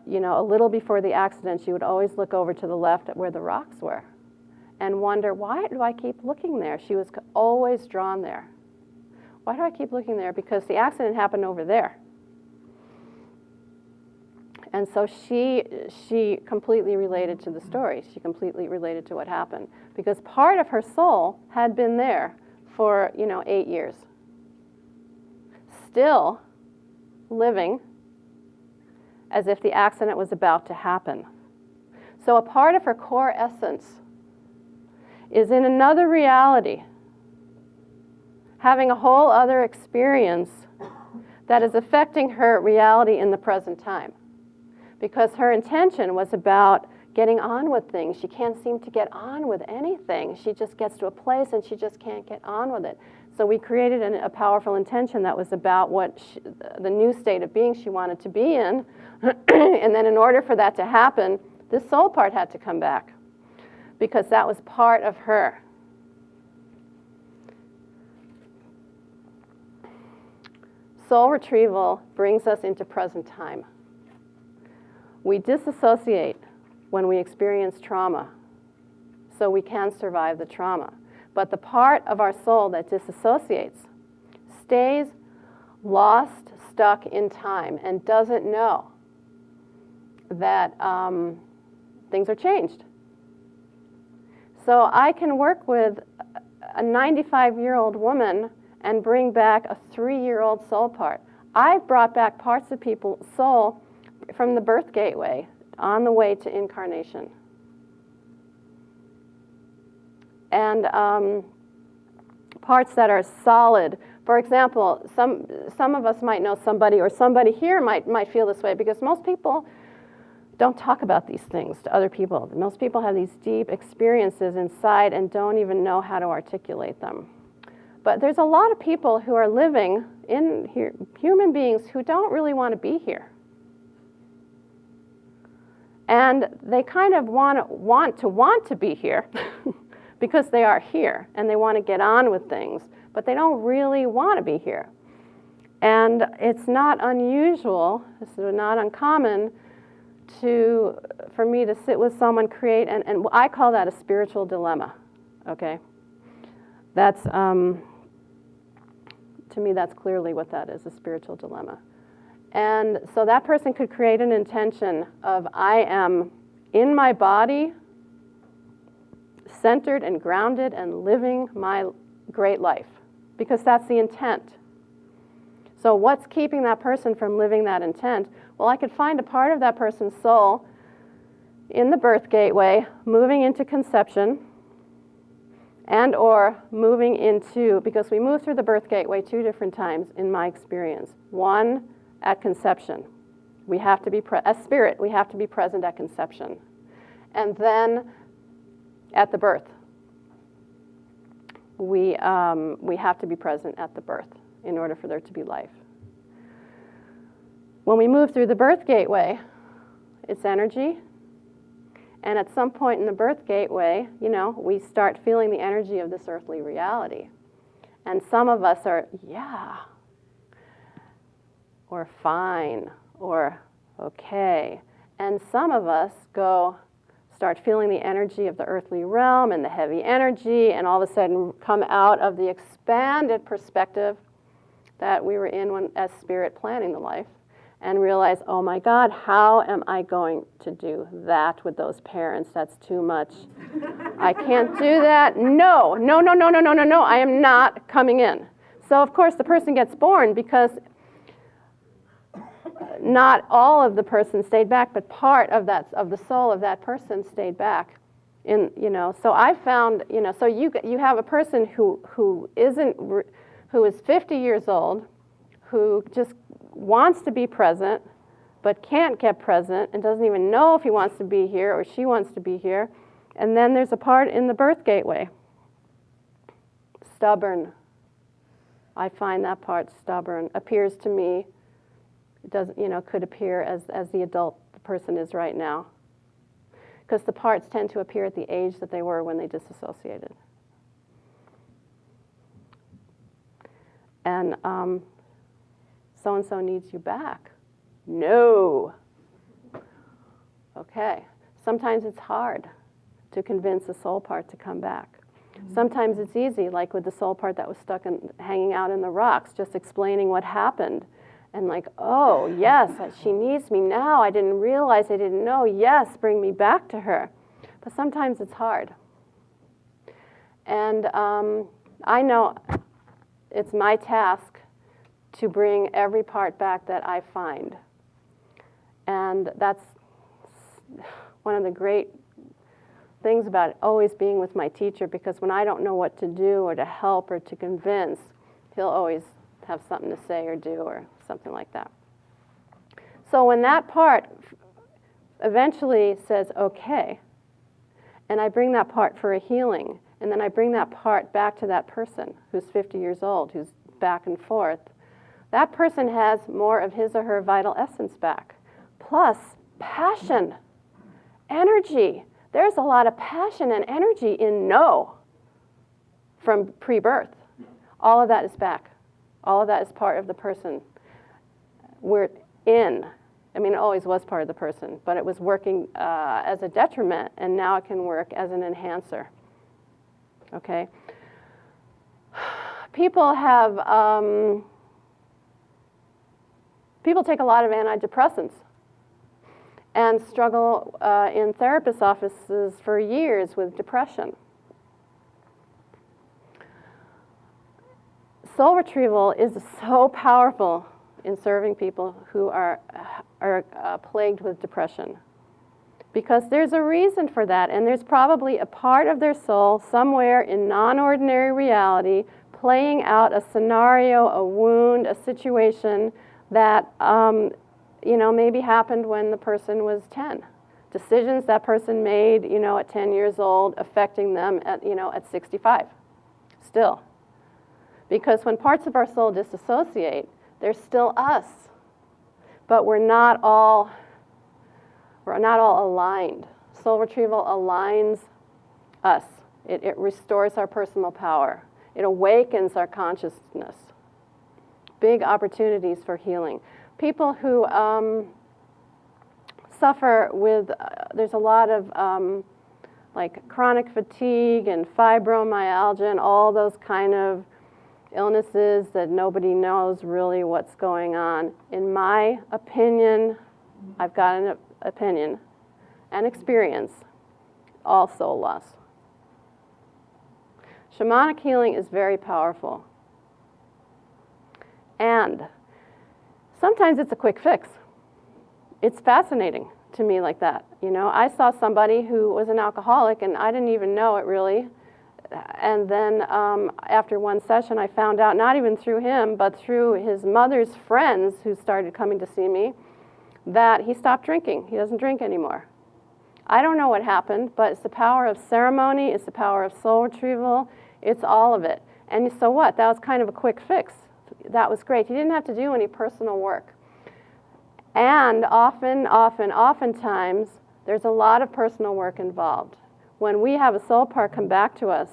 A little before the accident, she would always look over to the left at where the rocks were and wonder, why do I keep looking there? She was always drawn there. Why do I keep looking there? Because the accident happened over there. And so she completely related to the story. She completely related to what happened. because part of her soul had been there for, 8 years. Still living as if the accident was about to happen. So a part of her core essence is in another reality, having a whole other experience that is affecting her reality in the present time. Because her intention was about getting on with things. She can't seem to get on with anything. She just gets to a place and she just can't get on with it. So we created a powerful intention that was about the new state of being she wanted to be in. And then in order for that to happen, this soul part had to come back, because that was part of her. Soul retrieval brings us into present time. We disassociate when we experience trauma, so we can survive the trauma. But the part of our soul that disassociates stays lost, stuck in time, and doesn't know that things are changed. So I can work with a 95-year-old woman and bring back a 3-year-old soul part. I've brought back parts of people's soul from the birth gateway on the way to incarnation. And parts that are solid. For example, some of us might know somebody, or somebody here might feel this way, because most people don't talk about these things to other people. Most people have these deep experiences inside and don't even know how to articulate them. But there's a lot of people who are living in here, human beings who don't really want to be here. And they kind of want to be here because they are here and they want to get on with things, but they don't really want to be here. And it's not unusual, it's not uncommon for me to sit with someone, create, and I call that a spiritual dilemma, okay? That's, to me, that's clearly what that is, a spiritual dilemma. And so that person could create an intention of, I am in my body, centered and grounded and living my great life, because that's the intent. So what's keeping that person from living that intent? Well, I could find a part of that person's soul in the birth gateway, moving into conception, and or moving into, because we move through the birth gateway 2 different times in my experience. One, at conception. We have to be, as spirit, we have to be present at conception. And then at the birth. We have to be present at the birth in order for there to be life. When we move through the birth gateway, it's energy. And at some point in the birth gateway, we start feeling the energy of this earthly reality. And some of us are, yeah, or fine, or okay. And some of us start feeling the energy of the earthly realm and the heavy energy, and all of a sudden come out of the expanded perspective that we were in as spirit planning the life, and realize, oh my God, how am I going to do that with those parents? That's too much. I can't do that. No, I am not coming in. So of course the person gets born, because not all of the person stayed back, but part of the soul of that person stayed back. So I found, so you have a person who is 50 years old, who just wants to be present, but can't get present, and doesn't even know if he wants to be here or she wants to be here. And then there's a part in the birth gateway, stubborn. I find that part stubborn. Appears to me, it doesn't, could appear as the adult the person is right now. Because the parts tend to appear at the age that they were when they disassociated. And so-and-so needs you back. No. Okay. Sometimes it's hard to convince the soul part to come back. Sometimes it's easy, like with the soul part that was stuck and hanging out in the rocks, just explaining what happened. And like, oh, yes, she needs me now. I didn't realize, I didn't know. Yes, bring me back to her. But sometimes it's hard. And I know it's my task to bring every part back that I find. And that's one of the great things about always being with my teacher, because when I don't know what to do or to help or to convince, he'll always have something to say or do or something like that. So when that part eventually says, okay, and I bring that part for a healing, and then I bring that part back to that person who's 50 years old, who's back and forth, that person has more of his or her vital essence back. Plus, passion, energy. There's a lot of passion and energy in no from pre-birth. All of that is back. All of that is part of the person we're in. I mean, it always was part of the person, but it was working as a detriment, and now it can work as an enhancer. Okay? People take a lot of antidepressants and struggle in therapist offices for years with depression. Soul retrieval is so powerful in serving people who are plagued with depression, because there's a reason for that, and there's probably a part of their soul somewhere in non-ordinary reality playing out a scenario, a wound, a situation that maybe happened when the person was 10. Decisions that person made, at 10 years old, affecting them at 65. Still. Because when parts of our soul disassociate, they're still us. But we're not all aligned. Soul retrieval aligns us. It restores our personal power. It awakens our consciousness. Big opportunities for healing. People who suffer with, there's a lot of like chronic fatigue and fibromyalgia and all those kind of illnesses that nobody knows really what's going on. In my opinion, I've got an opinion and experience, all soul loss. Shamanic healing is very powerful. And sometimes it's a quick fix. It's fascinating to me like that. I saw somebody who was an alcoholic and I didn't even know it really. And then after one session, I found out, not even through him, but through his mother's friends who started coming to see me, that he stopped drinking. He doesn't drink anymore. I don't know what happened, but it's the power of ceremony, it's the power of soul retrieval, it's all of it. And so what? That was kind of a quick fix. That was great. He didn't have to do any personal work. And oftentimes, there's a lot of personal work involved. When we have a soul part come back to us,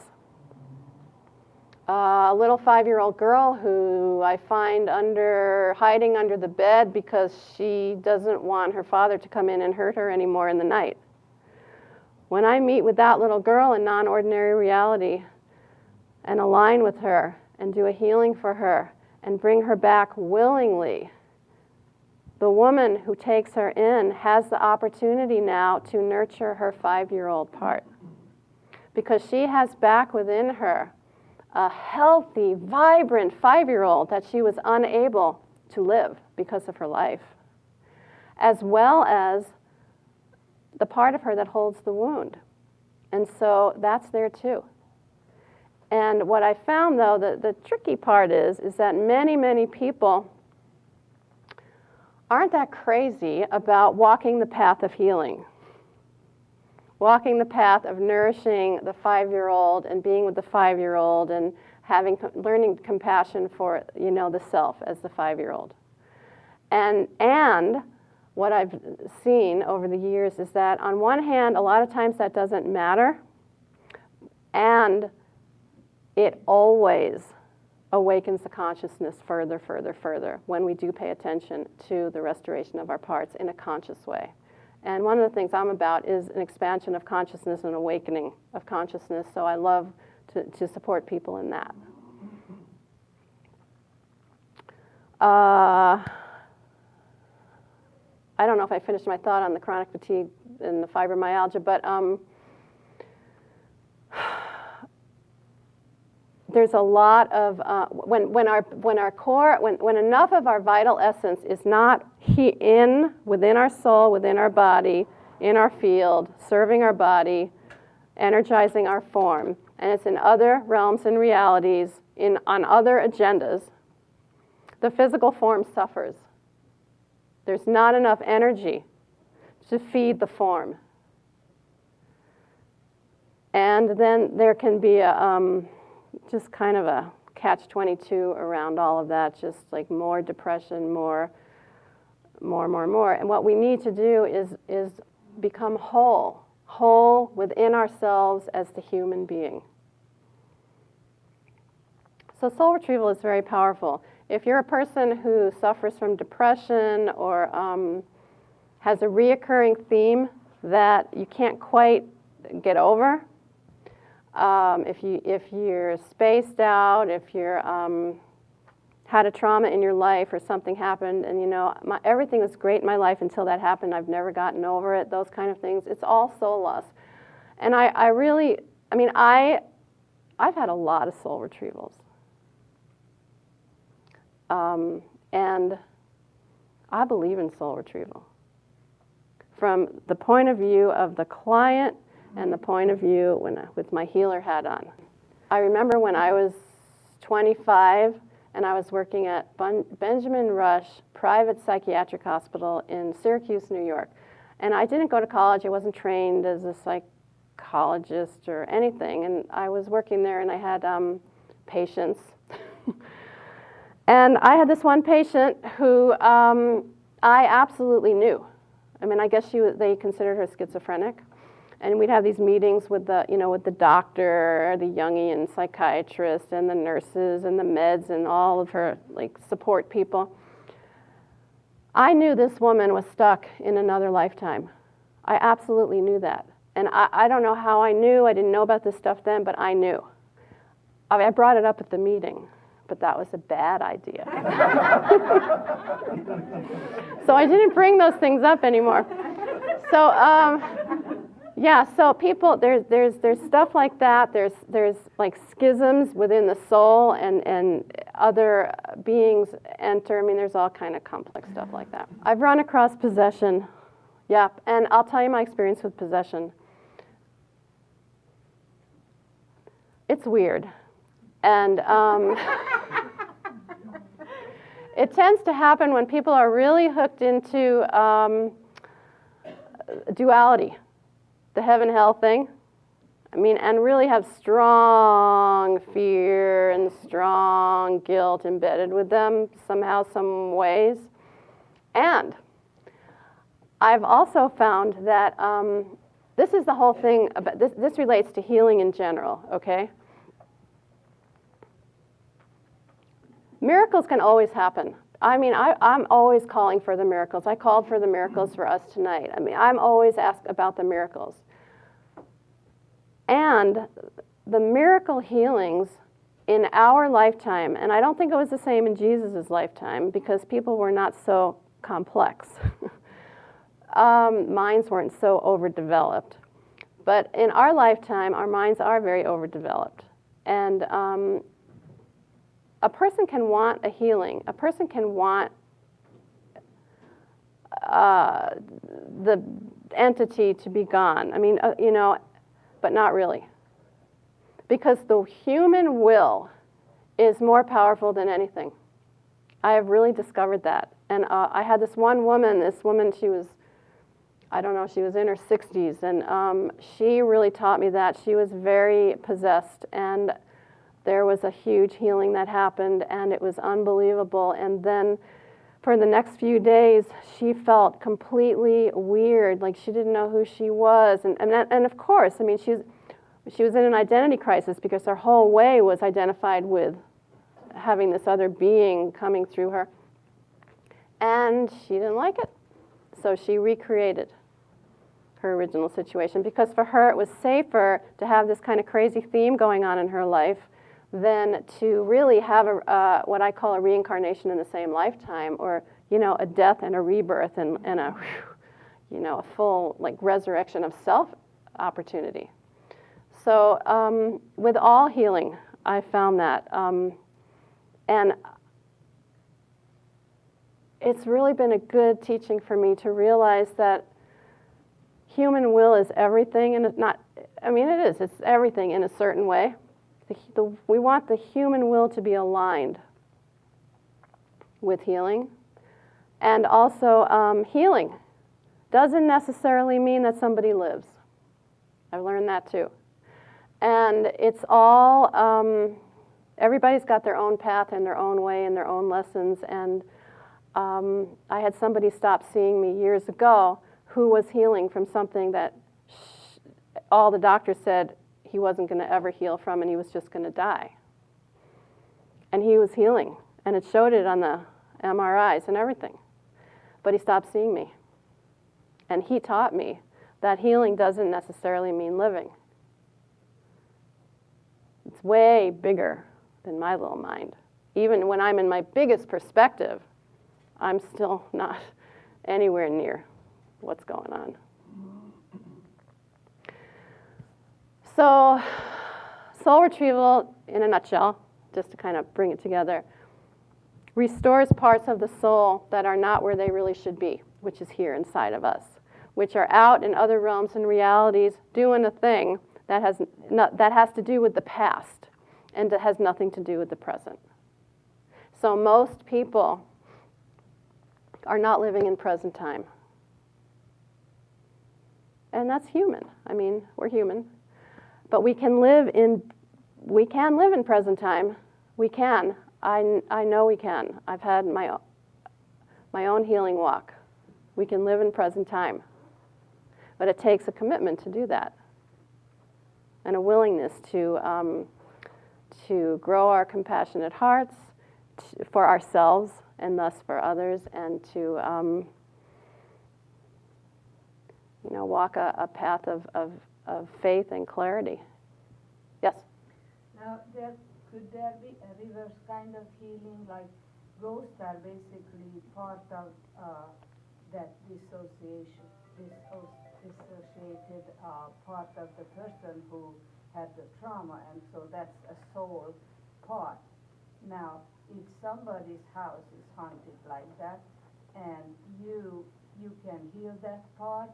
a little 5-year-old girl who I find hiding under the bed because she doesn't want her father to come in and hurt her anymore in the night. When I meet with that little girl in non-ordinary reality and align with her and do a healing for her and bring her back willingly, the woman who takes her in has the opportunity now to nurture her 5-year-old part, because she has back within her a healthy, vibrant 5-year-old that she was unable to live because of her life, as well as the part of her that holds the wound. And so that's there too. And what I found, though, the tricky part is that many, many people aren't that crazy about walking the path of healing, walking the path of nourishing the 5-year-old and being with the 5-year-old and learning compassion for the self as the 5-year-old. And what I've seen over the years is that on one hand, a lot of times that doesn't matter, and it always awakens the consciousness further when we do pay attention to the restoration of our parts in a conscious way. And one of the things I'm about is an expansion of consciousness and awakening of consciousness, so I love to support people in that. I don't know if I finished my thought on the chronic fatigue and the fibromyalgia, but there's a lot of when our core, when enough of our vital essence is not within our soul, within our body, in our field, serving our body, energizing our form, and it's in other realms and realities, on other agendas, the physical form suffers. There's not enough energy to feed the form. And then there can be just kind of a catch-22 around all of that, just like more depression, more. And what we need to do is become whole within ourselves as the human being. So soul retrieval is very powerful. If you're a person who suffers from depression or has a reoccurring theme that you can't quite get over, if you're spaced out, if you're had a trauma in your life or something happened and everything was great in my life until that happened, I've never gotten over it, those kind of things, it's all soul loss. And I've had a lot of soul retrievals. And I believe in soul retrieval from the point of view of the client and the point of view with my healer hat on. I remember when I was 25 and I was working at Benjamin Rush Private Psychiatric Hospital in Syracuse, New York. And I didn't go to college. I wasn't trained as a psychologist or anything. And I was working there and I had patients. And I had this one patient who I absolutely knew. I mean, I guess they considered her schizophrenic. And we'd have these meetings with the doctor, the Jungian psychiatrist, and the nurses, and the meds, and all of her support people. I knew this woman was stuck in another lifetime. I absolutely knew that. And I don't know how I knew. I didn't know about this stuff then, but I knew. I brought it up at the meeting, but that was a bad idea. So I didn't bring those things up anymore. So. Yeah, so people, there's stuff like that. There's like schisms within the soul, and other beings enter. I mean, there's all kind of complex stuff like that. I've run across possession, yeah, and I'll tell you my experience with possession. It's weird, and it tends to happen when people are really hooked into duality. The heaven-hell thing, and really have strong fear and strong guilt embedded with them somehow, some ways. And I've also found that this is the whole thing, about this relates to healing in general, okay? Miracles can always happen. I'm always calling for the miracles. I called for the miracles for us tonight. I'm always asked about the miracles. And the miracle healings in our lifetime, and I don't think it was the same in Jesus' lifetime because people were not so complex. Minds weren't so overdeveloped. But in our lifetime, our minds are very overdeveloped. And a person can want a healing. A person can want the entity to be gone. But not really. Because the human will is more powerful than anything. I have really discovered that. And I had this woman, she was, she was in her 60s, and she really taught me that. She was very possessed, and there was a huge healing that happened, and it was unbelievable. And then for the next few days, she felt completely weird, like she didn't know who she was. And of course, she was in an identity crisis because her whole way was identified with having this other being coming through her. And she didn't like it. So she recreated her original situation because for her it was safer to have this kind of crazy theme going on in her life than to really have what I call a reincarnation in the same lifetime, or a death and a rebirth and a full resurrection of self opportunity. So with all healing, I found that. And it's really been a good teaching for me to realize that human will is everything, and it's not, I mean, it is, it's everything in a certain way. We want the human will to be aligned with healing. And also, healing doesn't necessarily mean that somebody lives. I've learned that too. And it's all, everybody's got their own path and their own way and their own lessons. And I had somebody stop seeing me years ago who was healing from something that all the doctors said he wasn't going to ever heal from, and he was just going to die. And he was healing, and it showed it on the MRIs and everything. But he stopped seeing me. And he taught me that healing doesn't necessarily mean living. It's way bigger than my little mind. Even when I'm in my biggest perspective, I'm still not anywhere near what's going on. So, soul retrieval, in a nutshell, just to kind of bring it together, restores parts of the soul that are not where they really should be, which is here inside of us, which are out in other realms and realities doing a thing that has to do with the past and that has nothing to do with the present. So most people are not living in present time. And that's human. I mean, we're human. But we can live in present time. We can. I know we can. I've had my own healing walk. We can live in present time. But it takes a commitment to do that. And a willingness to grow our compassionate hearts for ourselves and thus for others, and to walk a path of faith and clarity. Yes?
Now, could there be a reverse kind of healing, like ghosts are basically part of that dissociated part of the person who had the trauma, and so that's a soul part. Now, if somebody's house is haunted like that, and you can heal that part,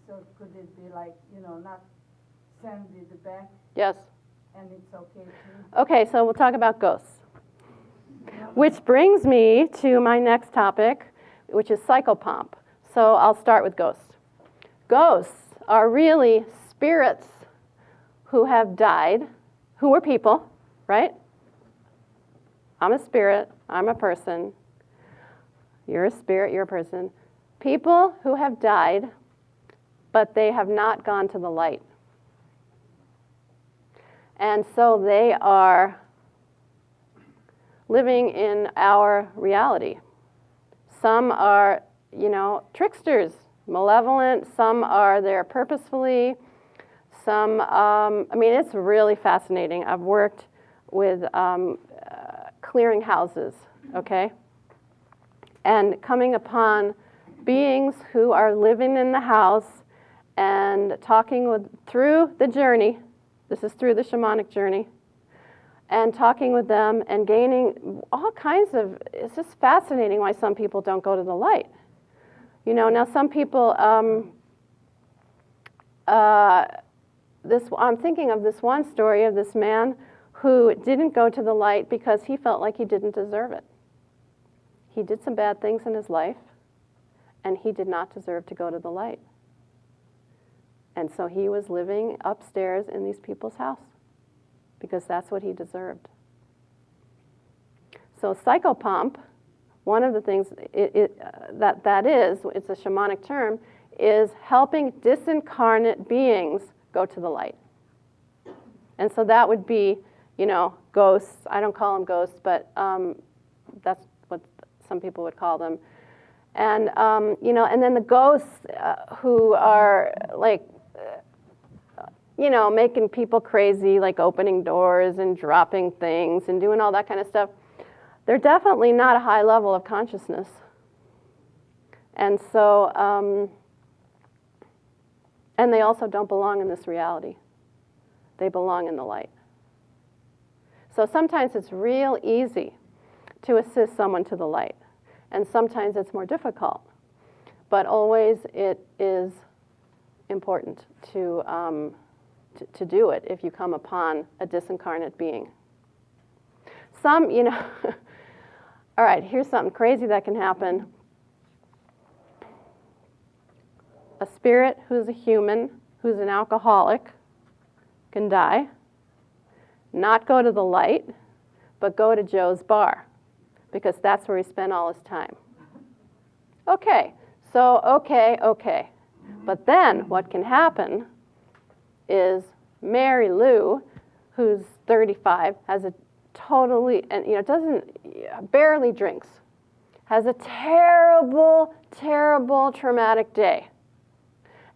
so could it be like, not send it back?
Yes.
And it's okay too?
Okay, so we'll talk about ghosts. Which brings me to my next topic, which is Psychopomp. So I'll start with ghosts. Ghosts are really spirits who have died, who were people, right? I'm a spirit, I'm a person. You're a spirit, you're a person. People who have died, but they have not gone to the light. And so they are living in our reality. Some are, tricksters, malevolent. Some are there purposefully. Some, it's really fascinating. I've worked with clearing houses, okay? And coming upon beings who are living in the house and talking through the journey. This is through the shamanic journey. And talking with them and gaining all kinds of, it's just fascinating why some people don't go to the light. Now some people, I'm thinking of this one story of this man who didn't go to the light because he felt like he didn't deserve it. He did some bad things in his life, and he did not deserve to go to the light. And so he was living upstairs in these people's house because that's what he deserved. So Psychopomp, one of the things that is, it's a shamanic term, is helping disincarnate beings go to the light. And so that would be, ghosts. I don't call them ghosts, but that's what some people would call them. And, and then the ghosts who are like, making people crazy, like opening doors and dropping things and doing all that kind of stuff, they're definitely not a high level of consciousness. And so, and they also don't belong in this reality. They belong in the light. So sometimes it's real easy to assist someone to the light, and sometimes it's more difficult. But always it is important to do it if you come upon a disincarnate being. Some, you know, all right, here's something crazy that can happen. A spirit who's a human, who's an alcoholic, can die, not go to the light, but go to Joe's bar, because that's where he spent all his time. Okay, so okay. But then what can happen is Mary Lou, who's 35, has a totally, and you know, barely drinks, has a terrible, terrible traumatic day.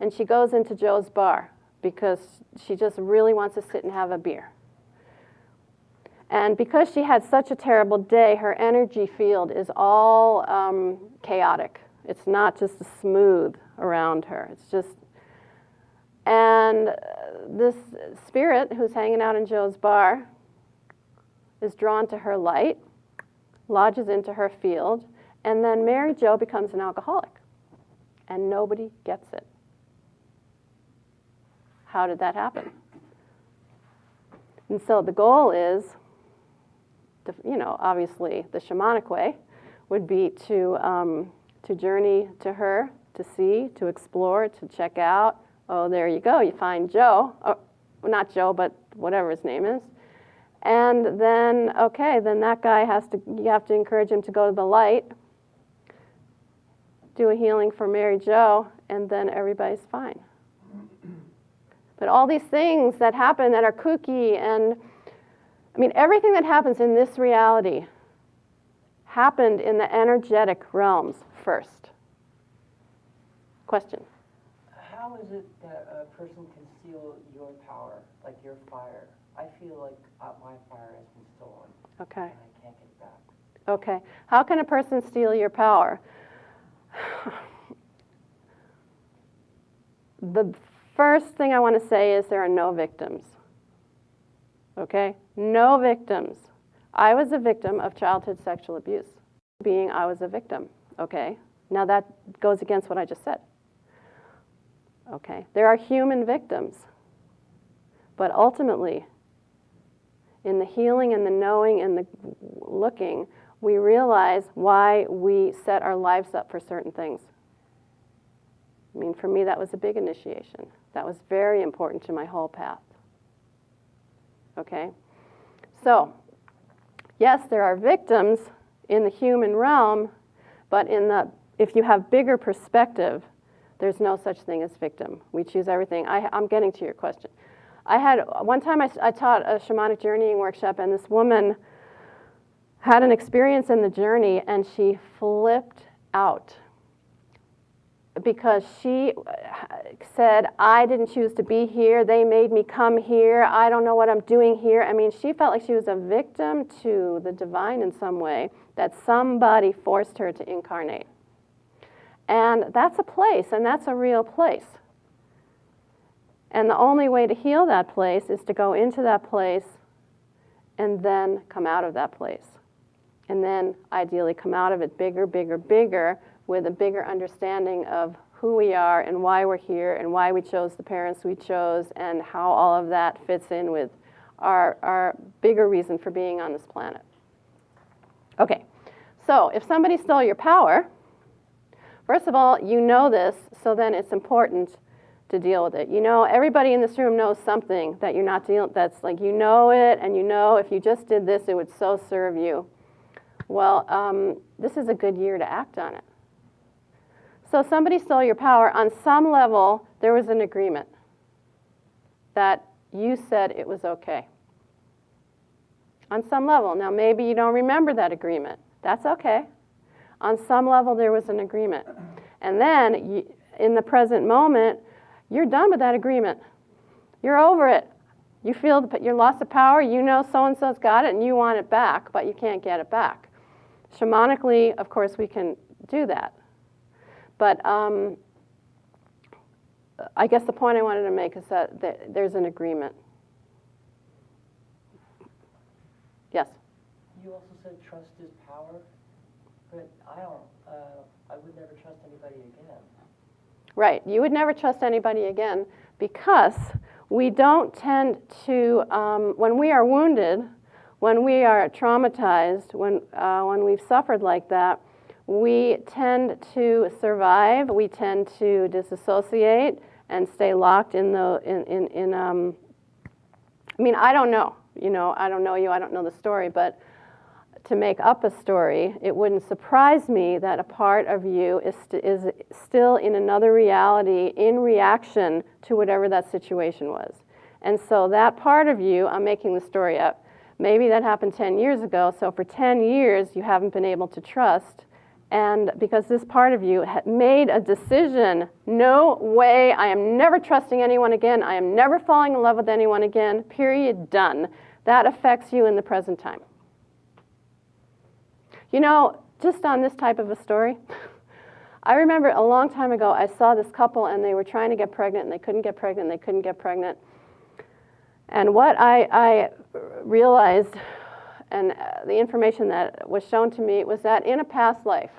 And she goes into Joe's bar because she just really wants to sit and have a beer. And because she had such a terrible day, her energy field is all chaotic. It's not just smooth around her. It's just, and this spirit who's hanging out in Joe's bar is drawn to her light, lodges into her field, and then Mary Jo becomes an alcoholic. And nobody gets it. How did that happen? And so the goal is, you know, obviously the shamanic way would be to journey to her, to see, to explore, to check out. Oh, there you go. You find Joe. Oh, well, not Joe, but whatever his name is. And then, okay, then that guy you have to encourage him to go to the light, do a healing for Mary Jo, and then everybody's fine. But all these things that happen that are kooky, and I mean, everything that happens in this reality happened in the energetic realms first. Question?
How is it that a person can steal your power, like your fire? I feel like my fire has been stolen.
Okay.
And I can't get it back.
Okay. How can a person steal your power? The first thing I want to say is there are no victims. Okay? No victims. I was a victim of childhood sexual abuse. I was a victim. Okay? Now that goes against what I just said. Okay? There are human victims. But ultimately, in the healing and the knowing and the looking, we realize why we set our lives up for certain things. I mean, for me, that was a big initiation. That was very important to my whole path. Okay? So, yes, there are victims in the human realm, but if you have bigger perspective, there's no such thing as victim. We choose everything. I'm getting to your question. One time I taught a shamanic journeying workshop, and this woman had an experience in the journey, and she flipped out because she said, I didn't choose to be here. They made me come here. I don't know what I'm doing here. I mean, she felt like she was a victim to the divine in some way, that somebody forced her to incarnate. And that's a place, and that's a real place. And the only way to heal that place is to go into that place and then come out of that place. And then ideally come out of it bigger, bigger, bigger, with a bigger understanding of who we are and why we're here and why we chose the parents we chose and how all of that fits in with our bigger reason for being on this planet. Okay, so if somebody stole your power, first of all, you know this, so then it's important to deal with it. You know, everybody in this room knows something that you're not dealing, that's like, you know it, and you know if you just did this, it would so serve you. Well, this is a good year to act on it. So somebody stole your power. On some level, there was an agreement that you said it was okay. On some level. Now, maybe you don't remember that agreement. That's okay. On some level, there was an agreement. And then, in the present moment, you're done with that agreement. You're over it. You feel your loss of power. You know so-and-so's got it, and you want it back, but you can't get it back. Shamanically, of course, we can do that. But I guess the point I wanted to make is that there's an agreement. Yes.
You also said trust is power, but I would never trust anybody again.
Right. You would never trust anybody again because we don't tend to, when we are wounded, when we are traumatized, when we've suffered like that, we tend to survive. We tend to disassociate and stay locked in the I mean, I don't know. You know, I don't know you. I don't know the story, but to make up a story, it wouldn't surprise me that a part of you is still in another reality in reaction to whatever that situation was. And so that part of you, I'm making the story up, maybe that happened 10 years ago, so for 10 years you haven't been able to trust, and because this part of you had made a decision, no way, I am never trusting anyone again, I am never falling in love with anyone again, period, done. That affects you in the present time. You know, just on this type of a story, I remember a long time ago I saw this couple and they were trying to get pregnant and they couldn't get pregnant and they couldn't get pregnant. And what I realized, and the information that was shown to me, was that in a past life,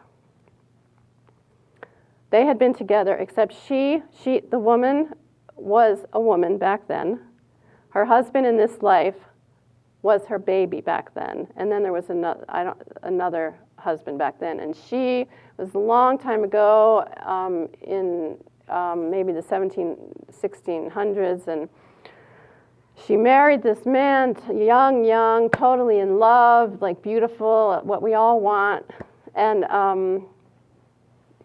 they had been together, except the woman was a woman back then. Her husband in this life was her baby back then. And then there was another husband back then. And she was a long time ago, in maybe the 1600s, and she married this man, young, totally in love, like beautiful, what we all want, and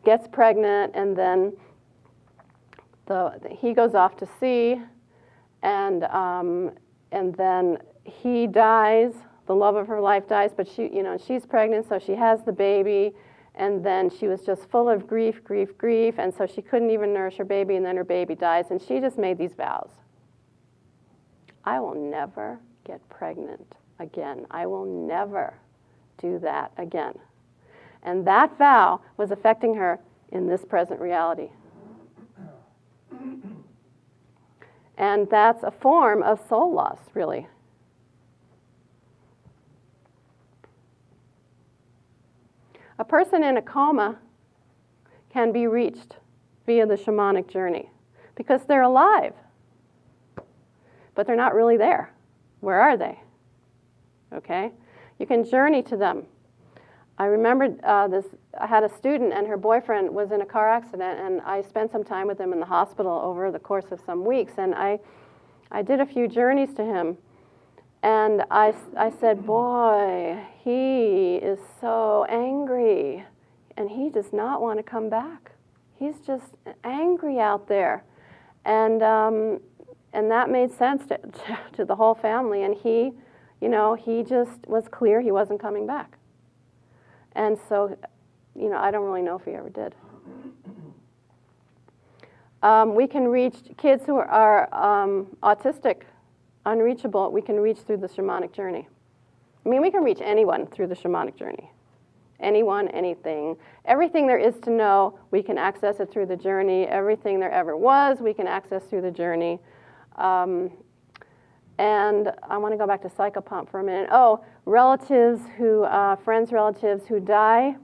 gets pregnant, and then he goes off to sea, and then he dies. The love of her life dies, but she's pregnant, so she has the baby, and then she was just full of grief, and so she couldn't even nourish her baby, and then her baby dies, and she just made these vows. I will never get pregnant again. I will never do that again. And that vow was affecting her in this present reality. And that's a form of soul loss, really. A person in a coma can be reached via the shamanic journey because they're alive. But they're not really there. Where are they? Okay? You can journey to them. I remember I had a student and her boyfriend was in a car accident, and I spent some time with him in the hospital over the course of some weeks, and I did a few journeys to him, and I said, boy, he is so angry, and he does not want to come back. He's just angry out there. And that made sense to the whole family. And he just was clear he wasn't coming back. And so, I don't really know if he ever did. We can reach kids who are autistic, unreachable. We can reach through the shamanic journey. I mean, we can reach anyone through the shamanic journey. Anyone, anything. Everything there is to know, we can access it through the journey. Everything there ever was, we can access through the journey. And I want to go back to Psychopomp for a minute. Oh, relatives relatives who die,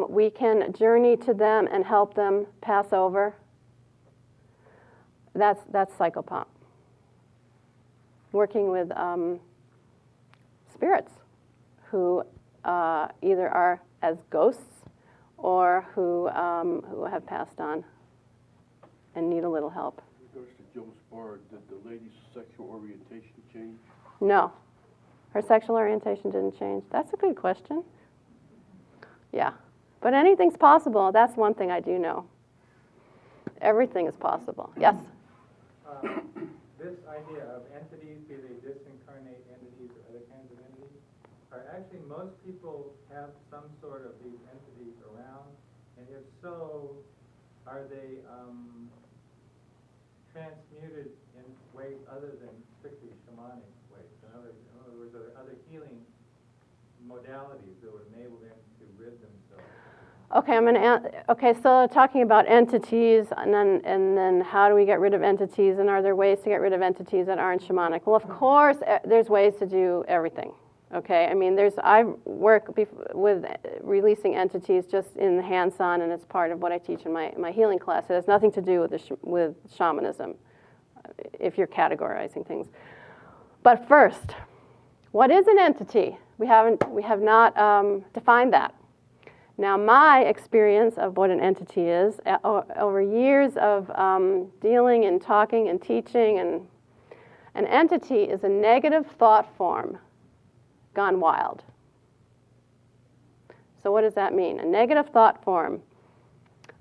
we can journey to them and help them pass over. That's Psychopomp. Working with spirits who either are as ghosts or who have passed on and need a little help.
In regards to Joe's bar, did the lady's sexual orientation change?
No. Her sexual orientation didn't change. That's a good question. Yeah. But anything's possible. That's one thing I do know. Everything is possible. Yes?
This idea of entities, be they disincarnate entities or other kinds of entities, are actually most people have some sort of these entities around, and if so, are they transmuted in ways other than strictly shamanic ways? In other words, are there other healing modalities that would enable them to rid themselves?
Okay, so talking about entities, and then how do we get rid of entities, and are there ways to get rid of entities that aren't shamanic? Well, of course, there's ways to do everything. Okay, I mean, I work with releasing entities just in hands-on, and it's part of what I teach in my healing class. It has nothing to do with shamanism, if you're categorizing things. But first, what is an entity? We have not defined that. Now, my experience of what an entity is, over years of dealing and talking and teaching, and an entity is a negative thought form gone wild. So what does that mean? A negative thought form.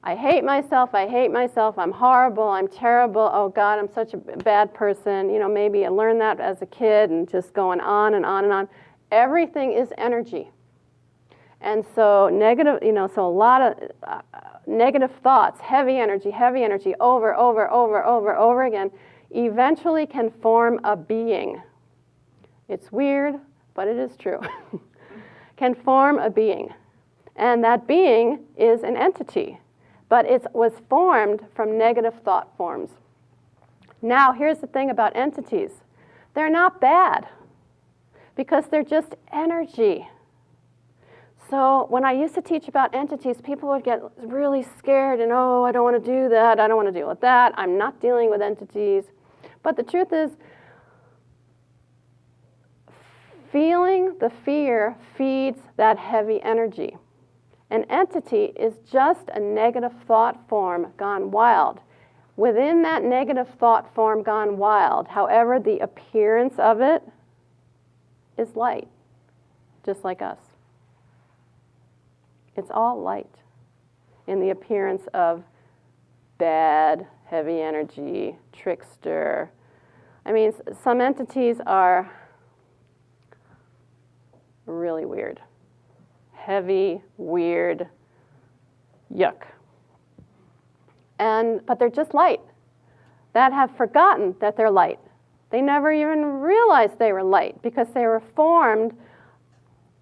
I hate myself, I'm horrible, I'm terrible, oh God, I'm such a bad person. You know, maybe I learned that as a kid and just going on and on and on. Everything is energy. And so so a lot of negative thoughts, heavy energy, over again, eventually can form a being. It's weird, but it is true. Can form a being. And that being is an entity, but it was formed from negative thought forms. Now, here's the thing about entities. They're not bad, because they're just energy. So when I used to teach about entities, people would get really scared and, oh, I don't want to do that, I don't want to deal with that, I'm not dealing with entities. But the truth is, feeling the fear feeds that heavy energy. An entity is just a negative thought form gone wild. Within that negative thought form gone wild, however, the appearance of it is light, just like us. It's all light in the appearance of bad, heavy energy, trickster. I mean, some entities are really weird. Heavy, weird, yuck. But they're just light, that have forgotten that they're light. They never even realized they were light because they were formed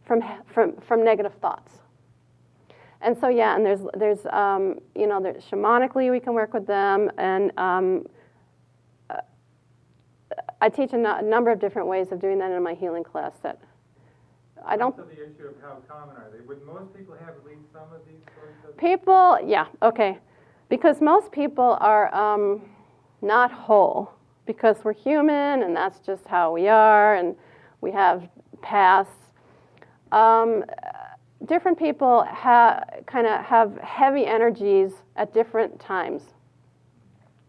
from negative thoughts. And so, yeah, and there's shamanically we can work with them, and I teach a number of different ways of doing that in my healing class. That I don't.
Also, the issue of how common are they? Would most people have at least some of these sorts of?
People, yeah, okay, because most people are not whole, because we're human, and that's just how we are, and we have pasts. Different people kind of have heavy energies at different times.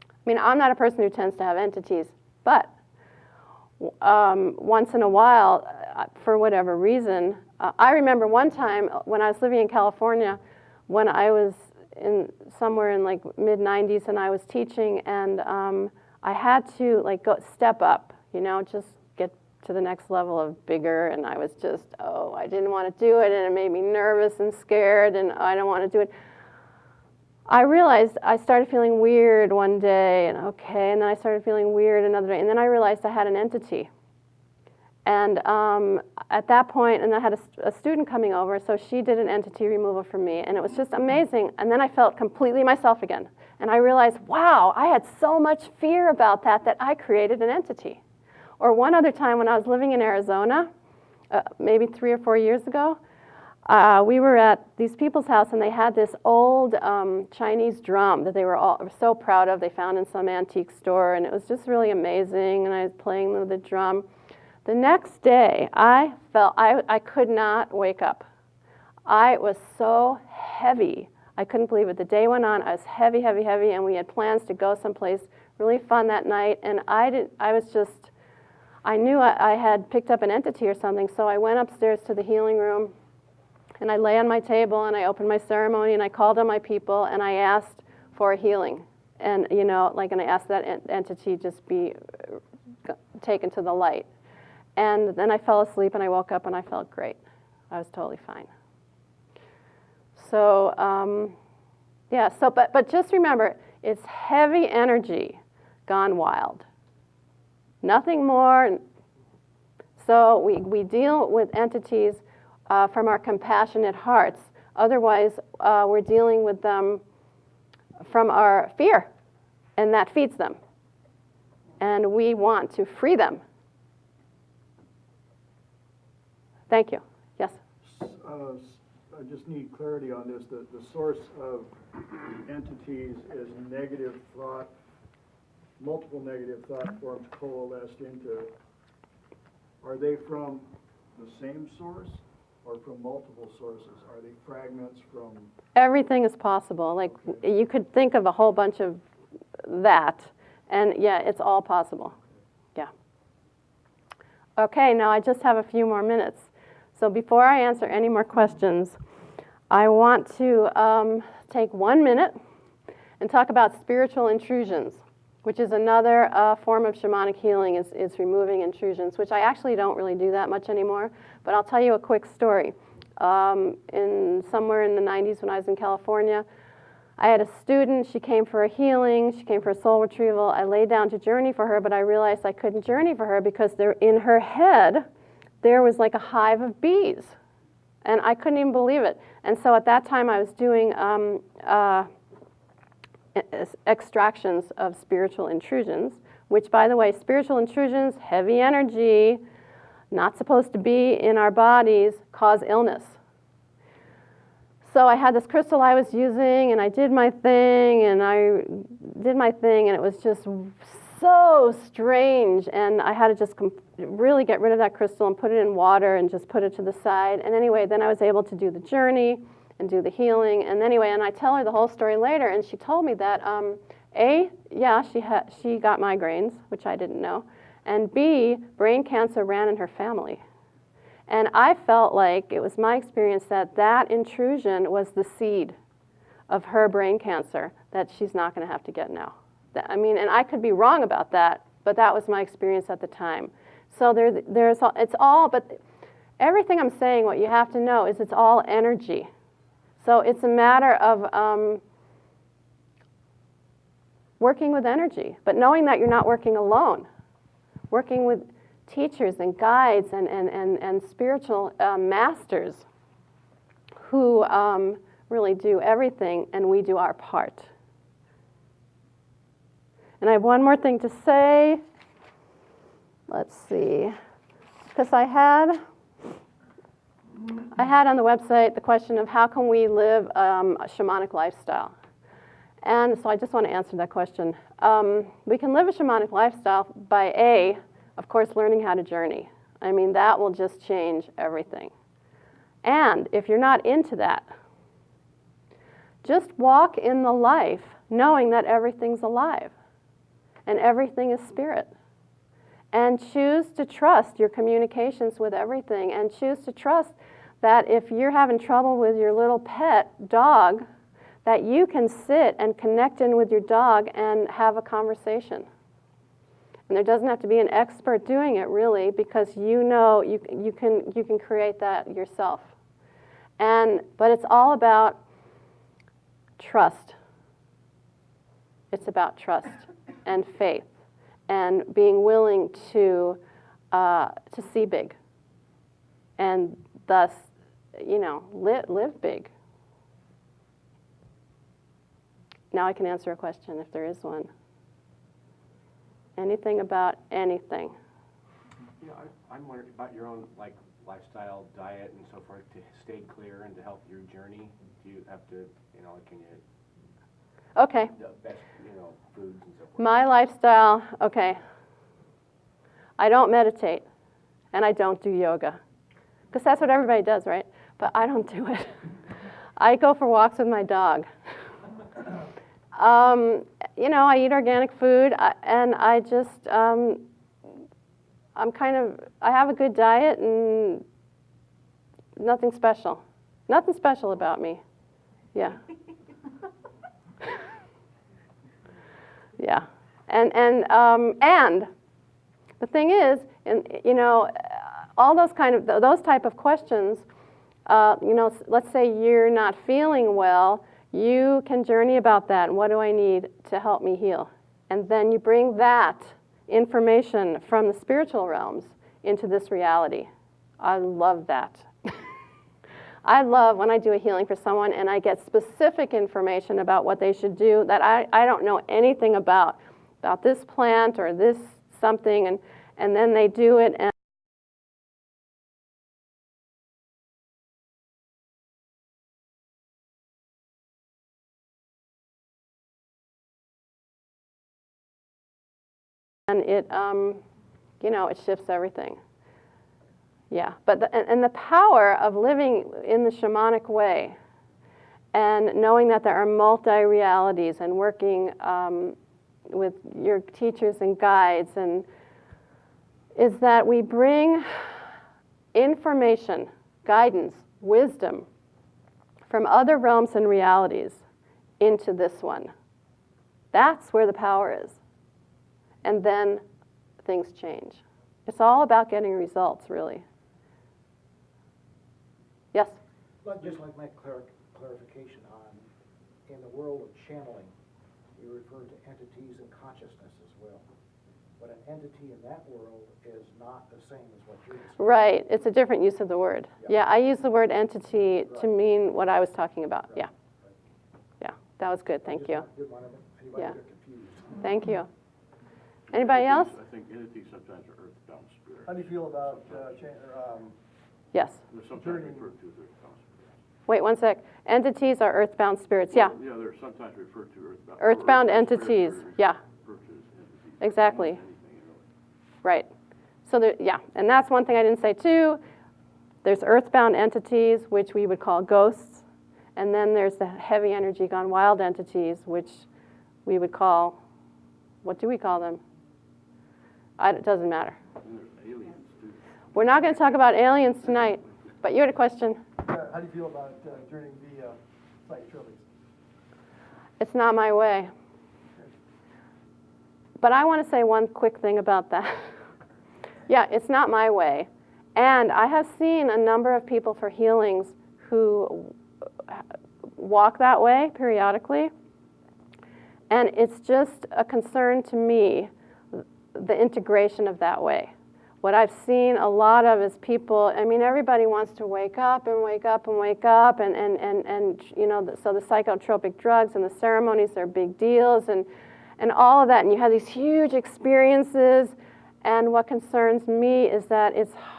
I mean, I'm not a person who tends to have entities, but once in a while, for whatever reason, I remember one time when I was living in California, when I was somewhere in like mid-90s, and I was teaching, and I had to go step up, just get to the next level of bigger, and I was just, I didn't want to do it, and it made me nervous and scared, and I don't want to do it. I realized I started feeling weird one day, and then I started feeling weird another day, and then I realized I had an entity. And at that point, and I had a student coming over, so she did an entity removal for me, and it was just amazing. And then I felt completely myself again. And I realized, wow, I had so much fear about that I created an entity. Or one other time when I was living in Arizona, maybe 3 or 4 years ago, we were at these people's house, and they had this old Chinese drum that they were all so proud of. They found in some antique store, and it was just really amazing, and I was playing with the drum. The next day, I felt I could not wake up. I was so heavy. I couldn't believe it. The day went on, I was heavy, and we had plans to go someplace really fun that night, and I knew I had picked up an entity or something, so I went upstairs to the healing room, and I lay on my table, and I opened my ceremony, and I called on my people, and I asked for a healing. And, and I asked that entity just be taken to the light. And then I fell asleep, and I woke up, and I felt great. I was totally fine. So, but just remember, it's heavy energy gone wild. Nothing more. So we deal with entities from our compassionate hearts. Otherwise, we're dealing with them from our fear, and that feeds them. And we want to free them. Thank you. Yes?
I just need clarity on this. The source of entities is negative thought, multiple negative thought forms coalesced into. Are they from the same source or from multiple sources? Are they fragments from?
Everything is possible. Like, you could think of a whole bunch of that, and yeah, it's all possible. Yeah. Okay, now I just have a few more minutes. So before I answer any more questions, I want to take 1 minute and talk about spiritual intrusions, which is another form of shamanic healing, is removing intrusions, which I actually don't really do that much anymore. But I'll tell you a quick story. Somewhere in the 90s when I was in California, I had a student. She came for a healing. She came for a soul retrieval. I laid down to journey for her, but I realized I couldn't journey for her because in her head, there was like a hive of bees. And I couldn't even believe it. And so at that time, I was doing extractions of spiritual intrusions, which, by the way, spiritual intrusions, heavy energy, not supposed to be in our bodies, cause illness. So I had this crystal I was using, and I did my thing, and it was just so strange, and I had to just really get rid of that crystal and put it in water and just put it to the side. And anyway, then I was able to do the journey and do the healing. And anyway, and I tell her the whole story later, and she told me that she got migraines, which I didn't know, and B, brain cancer ran in her family. And I felt like it was my experience that intrusion was the seed of her brain cancer that she's not going to have to get now. And I could be wrong about that, but that was my experience at the time. So but everything I'm saying, what you have to know is it's all energy. So it's a matter of working with energy, but knowing that you're not working alone, working with teachers and guides and spiritual masters who really do everything, and we do our part. And I have one more thing to say. Let's see. Because I had on the website the question of how can we live a shamanic lifestyle. And so I just want to answer that question. We can live a shamanic lifestyle by of course, learning how to journey. I mean, that will just change everything. And if you're not into that, just walk in the life knowing that everything's alive and everything is spirit. And choose to trust your communications with everything, and choose to trust that if you're having trouble with your little pet dog, that you can sit and connect in with your dog and have a conversation. And there doesn't have to be an expert doing it, really, because you know you can create that yourself. But it's all about trust. It's about trust and faith and being willing to see big, and thus, live big. Now I can answer a question if there is one. Anything about anything?
Yeah, I'm wondering about your own lifestyle, diet, and so forth to stay clear and to help your journey. Do you have to, can you?
Okay.
The best, foods and so forth.
My lifestyle. Okay. I don't meditate, and I don't do yoga, because that's what everybody does, right? But I don't do it. I go for walks with my dog. I eat organic food, and I just, I have a good diet, and nothing special. Nothing special about me. Yeah. Yeah. And the thing is, all those type of questions, let's say you're not feeling well, you can journey about that. What do I need to help me heal? And then you bring that information from the spiritual realms into this reality. I love that. I love when I do a healing for someone and I get specific information about what they should do that I don't know anything about this plant or this something, and then they do it. And it, you know, it shifts everything. Yeah, but the power of living in the shamanic way and knowing that there are multi-realities and working with your teachers and guides is that we bring information, guidance, wisdom from other realms and realities into this one. That's where the power is. And then things change. It's all about getting results, really. Yes?
But just like my clarification on, in the world of channeling, you refer to entities and consciousness as well. But an entity in that world is not the same as what you're describing.
Right. It's a different use of the word. Yeah, I use the word entity to mean what I was talking about.
Right.
Yeah. Yeah, that was good. Thank you.
Didn't want anybody to get confused.
Thank you. Anybody else?
I think entities sometimes are earthbound spirits.
How do you feel about
Yes.
They're sometimes referred to as earthbound spirits.
Wait one sec. Entities are earthbound spirits. Yeah.
Yeah, they're sometimes referred to
Earthbound
spirits
entities.
are
Yeah.
referred to as entities.
Exactly.
Almost anything, really.
Right. So there, yeah, and that's one thing I didn't say too. There's earthbound entities, which we would call ghosts, and then there's the heavy energy gone wild entities, which we would call, what do we call them? It doesn't matter.
And there's aliens, too.
We're not going to talk about aliens tonight, but you had a question.
how do you feel about journeying via psychotropics?
It's not my way. But I want to say one quick thing about that. Yeah, it's not my way. And I have seen a number of people for healings who walk that way periodically. And it's just a concern to me, the integration of that way. What I've seen a lot of is people, I mean, everybody wants to wake up and wake up and wake up, and you know, so the psychotropic drugs and the ceremonies are big deals, and all of that, and you have these huge experiences, and what concerns me is that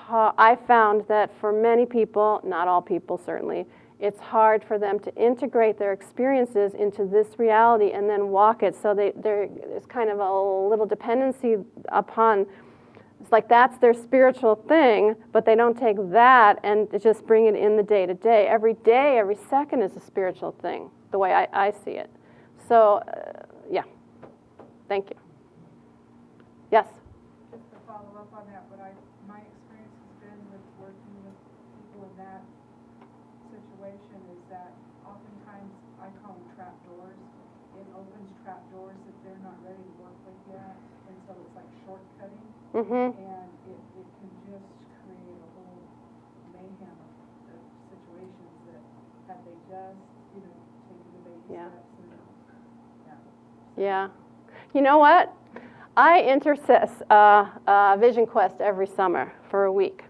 I found that for many people, not all people certainly, it's hard for them to integrate their experiences into this reality and then walk it, so there's kind of a little dependency upon, it's like that's their spiritual thing, but they don't take that and just bring it in the day-to-day. Every day, every second is a spiritual thing, the way I see it. So, yeah. Thank you. Yes?
Just to follow up on that, my experience has been with working with people in that situation is that oftentimes I call them trap doors. It opens trap doors that they're not ready to work with yet, and so it's like shortcutting.
Mm-hmm.
And it can just create a whole mayhem of situations that had they just, taken the baby steps and,
Yeah. You know what? I intersess Vision Quest every summer for a week.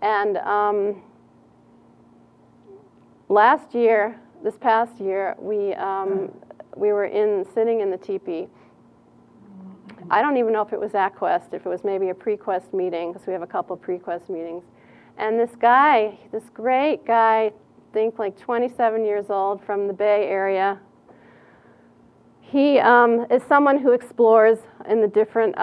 And this past year, we were sitting in the teepee. I don't even know if it was at Quest, if it was maybe a pre-Quest meeting, because we have a couple of pre-Quest meetings. And this great guy, I think like 27 years old, from the Bay Area, he is someone who explores in the different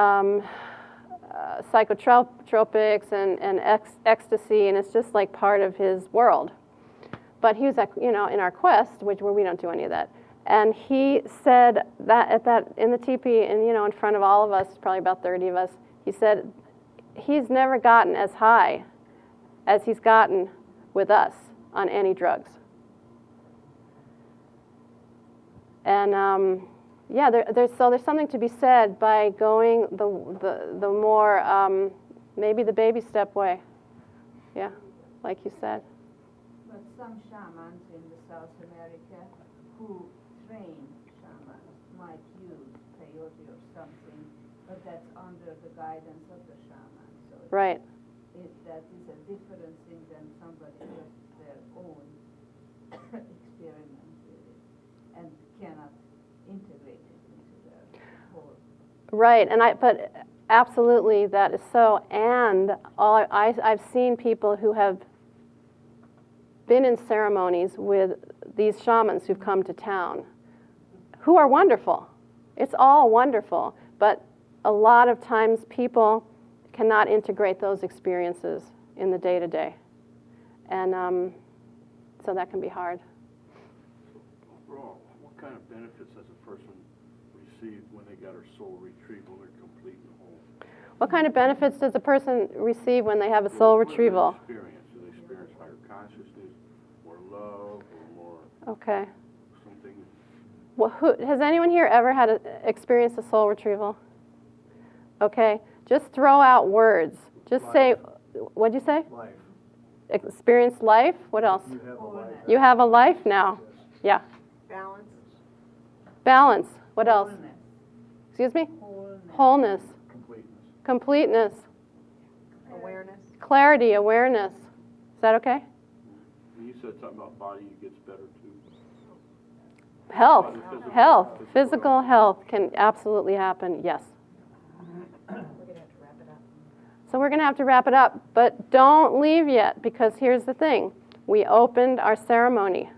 psychotropics and ecstasy, and it's just like part of his world. But he was, in our quest, where we don't do any of that. And he said that in the teepee, and in front of all of us, probably about 30 of us, he said he's never gotten as high as he's gotten with us on any drugs. And there's something to be said by going the more maybe the baby step way. Yeah, like you said.
But some shamans in the South America who train shamans might use peyote or something, but that's under the guidance of the shaman. So
Right.
that is a different thing than somebody has their own experiment with it and cannot integrate it into their whole.
Right, but absolutely that is so. And I've seen people who have been in ceremonies with these shamans who've come to town, who are wonderful. It's all wonderful, but a lot of times people cannot integrate those experiences in the day-to-day. And so that can be hard.
Overall, what kind of benefits does a person receive when they got her soul retrieval, they're complete and whole?
What kind of benefits does a person receive when they have a soul retrieval?
Do they experience higher consciousness, more love, or more
Okay.
something?
Well, has anyone here ever had experienced a soul retrieval? Okay, just throw out words. Just
Life.
say, what'd you say?
Life.
Experience life? What else?
You have a life.
You have a life now. Yeah.
Balance.
Balance. What else?
Wholeness.
Excuse me?
Wholeness.
Wholeness.
Completeness.
Completeness.
Awareness.
Clarity. Awareness. Is that okay?
And you said something about body gets better too.
Health.
Physical.
Health. Physical health can absolutely happen. Yes. So we're going to have to wrap it up, but don't leave yet, because here's the thing. We opened our ceremony,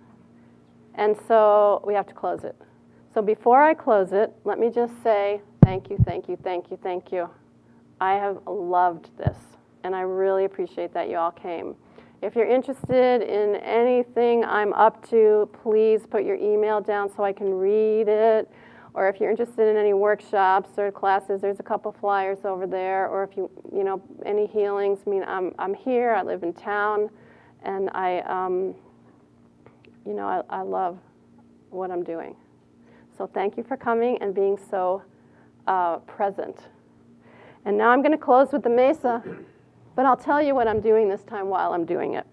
and so we have to close it. So before I close it, let me just say thank you, thank you, thank you, thank you. I have loved this, and I really appreciate that you all came. If you're interested in anything I'm up to, please put your email down so I can read it. Or if you're interested in any workshops or classes, there's a couple flyers over there. Or if you know, any healings. I mean, I'm here. I live in town, and I love what I'm doing. So thank you for coming and being so present. And now I'm going to close with the mesa, but I'll tell you what I'm doing this time while I'm doing it.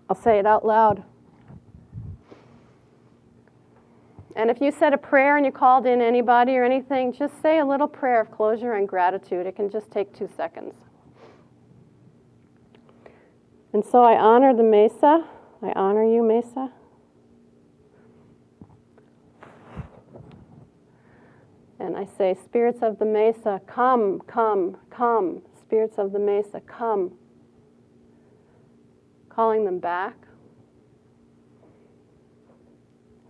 I'll say it out loud. And if you said a prayer and you called in anybody or anything, just say a little prayer of closure and gratitude. It can just take 2 seconds. And so I honor the mesa. I honor you, mesa. And I say, spirits of the mesa, come, come, come. Spirits of the mesa, come. Calling them back.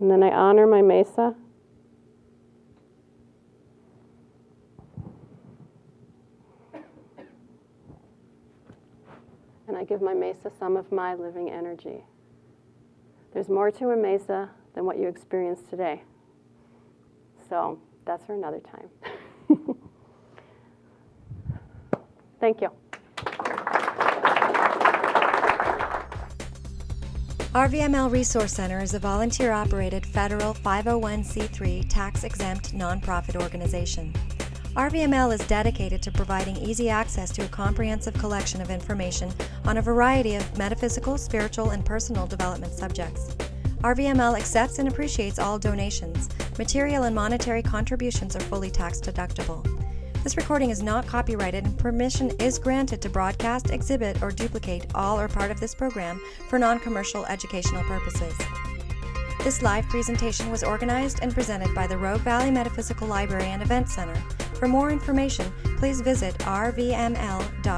And then I honor my mesa. And I give my mesa some of my living energy. There's more to a mesa than what you experienced today. So that's for another time. Thank you.
RVML Resource Center is a volunteer-operated federal 501c3 tax-exempt nonprofit organization. RVML is dedicated to providing easy access to a comprehensive collection of information on a variety of metaphysical, spiritual, and personal development subjects. RVML accepts and appreciates all donations. Material and monetary contributions are fully tax-deductible. This recording is not copyrighted, and permission is granted to broadcast, exhibit, or duplicate all or part of this program for non-commercial educational purposes. This live presentation was organized and presented by the Rogue Valley Metaphysical Library and Event Center. For more information, please visit rvml.org.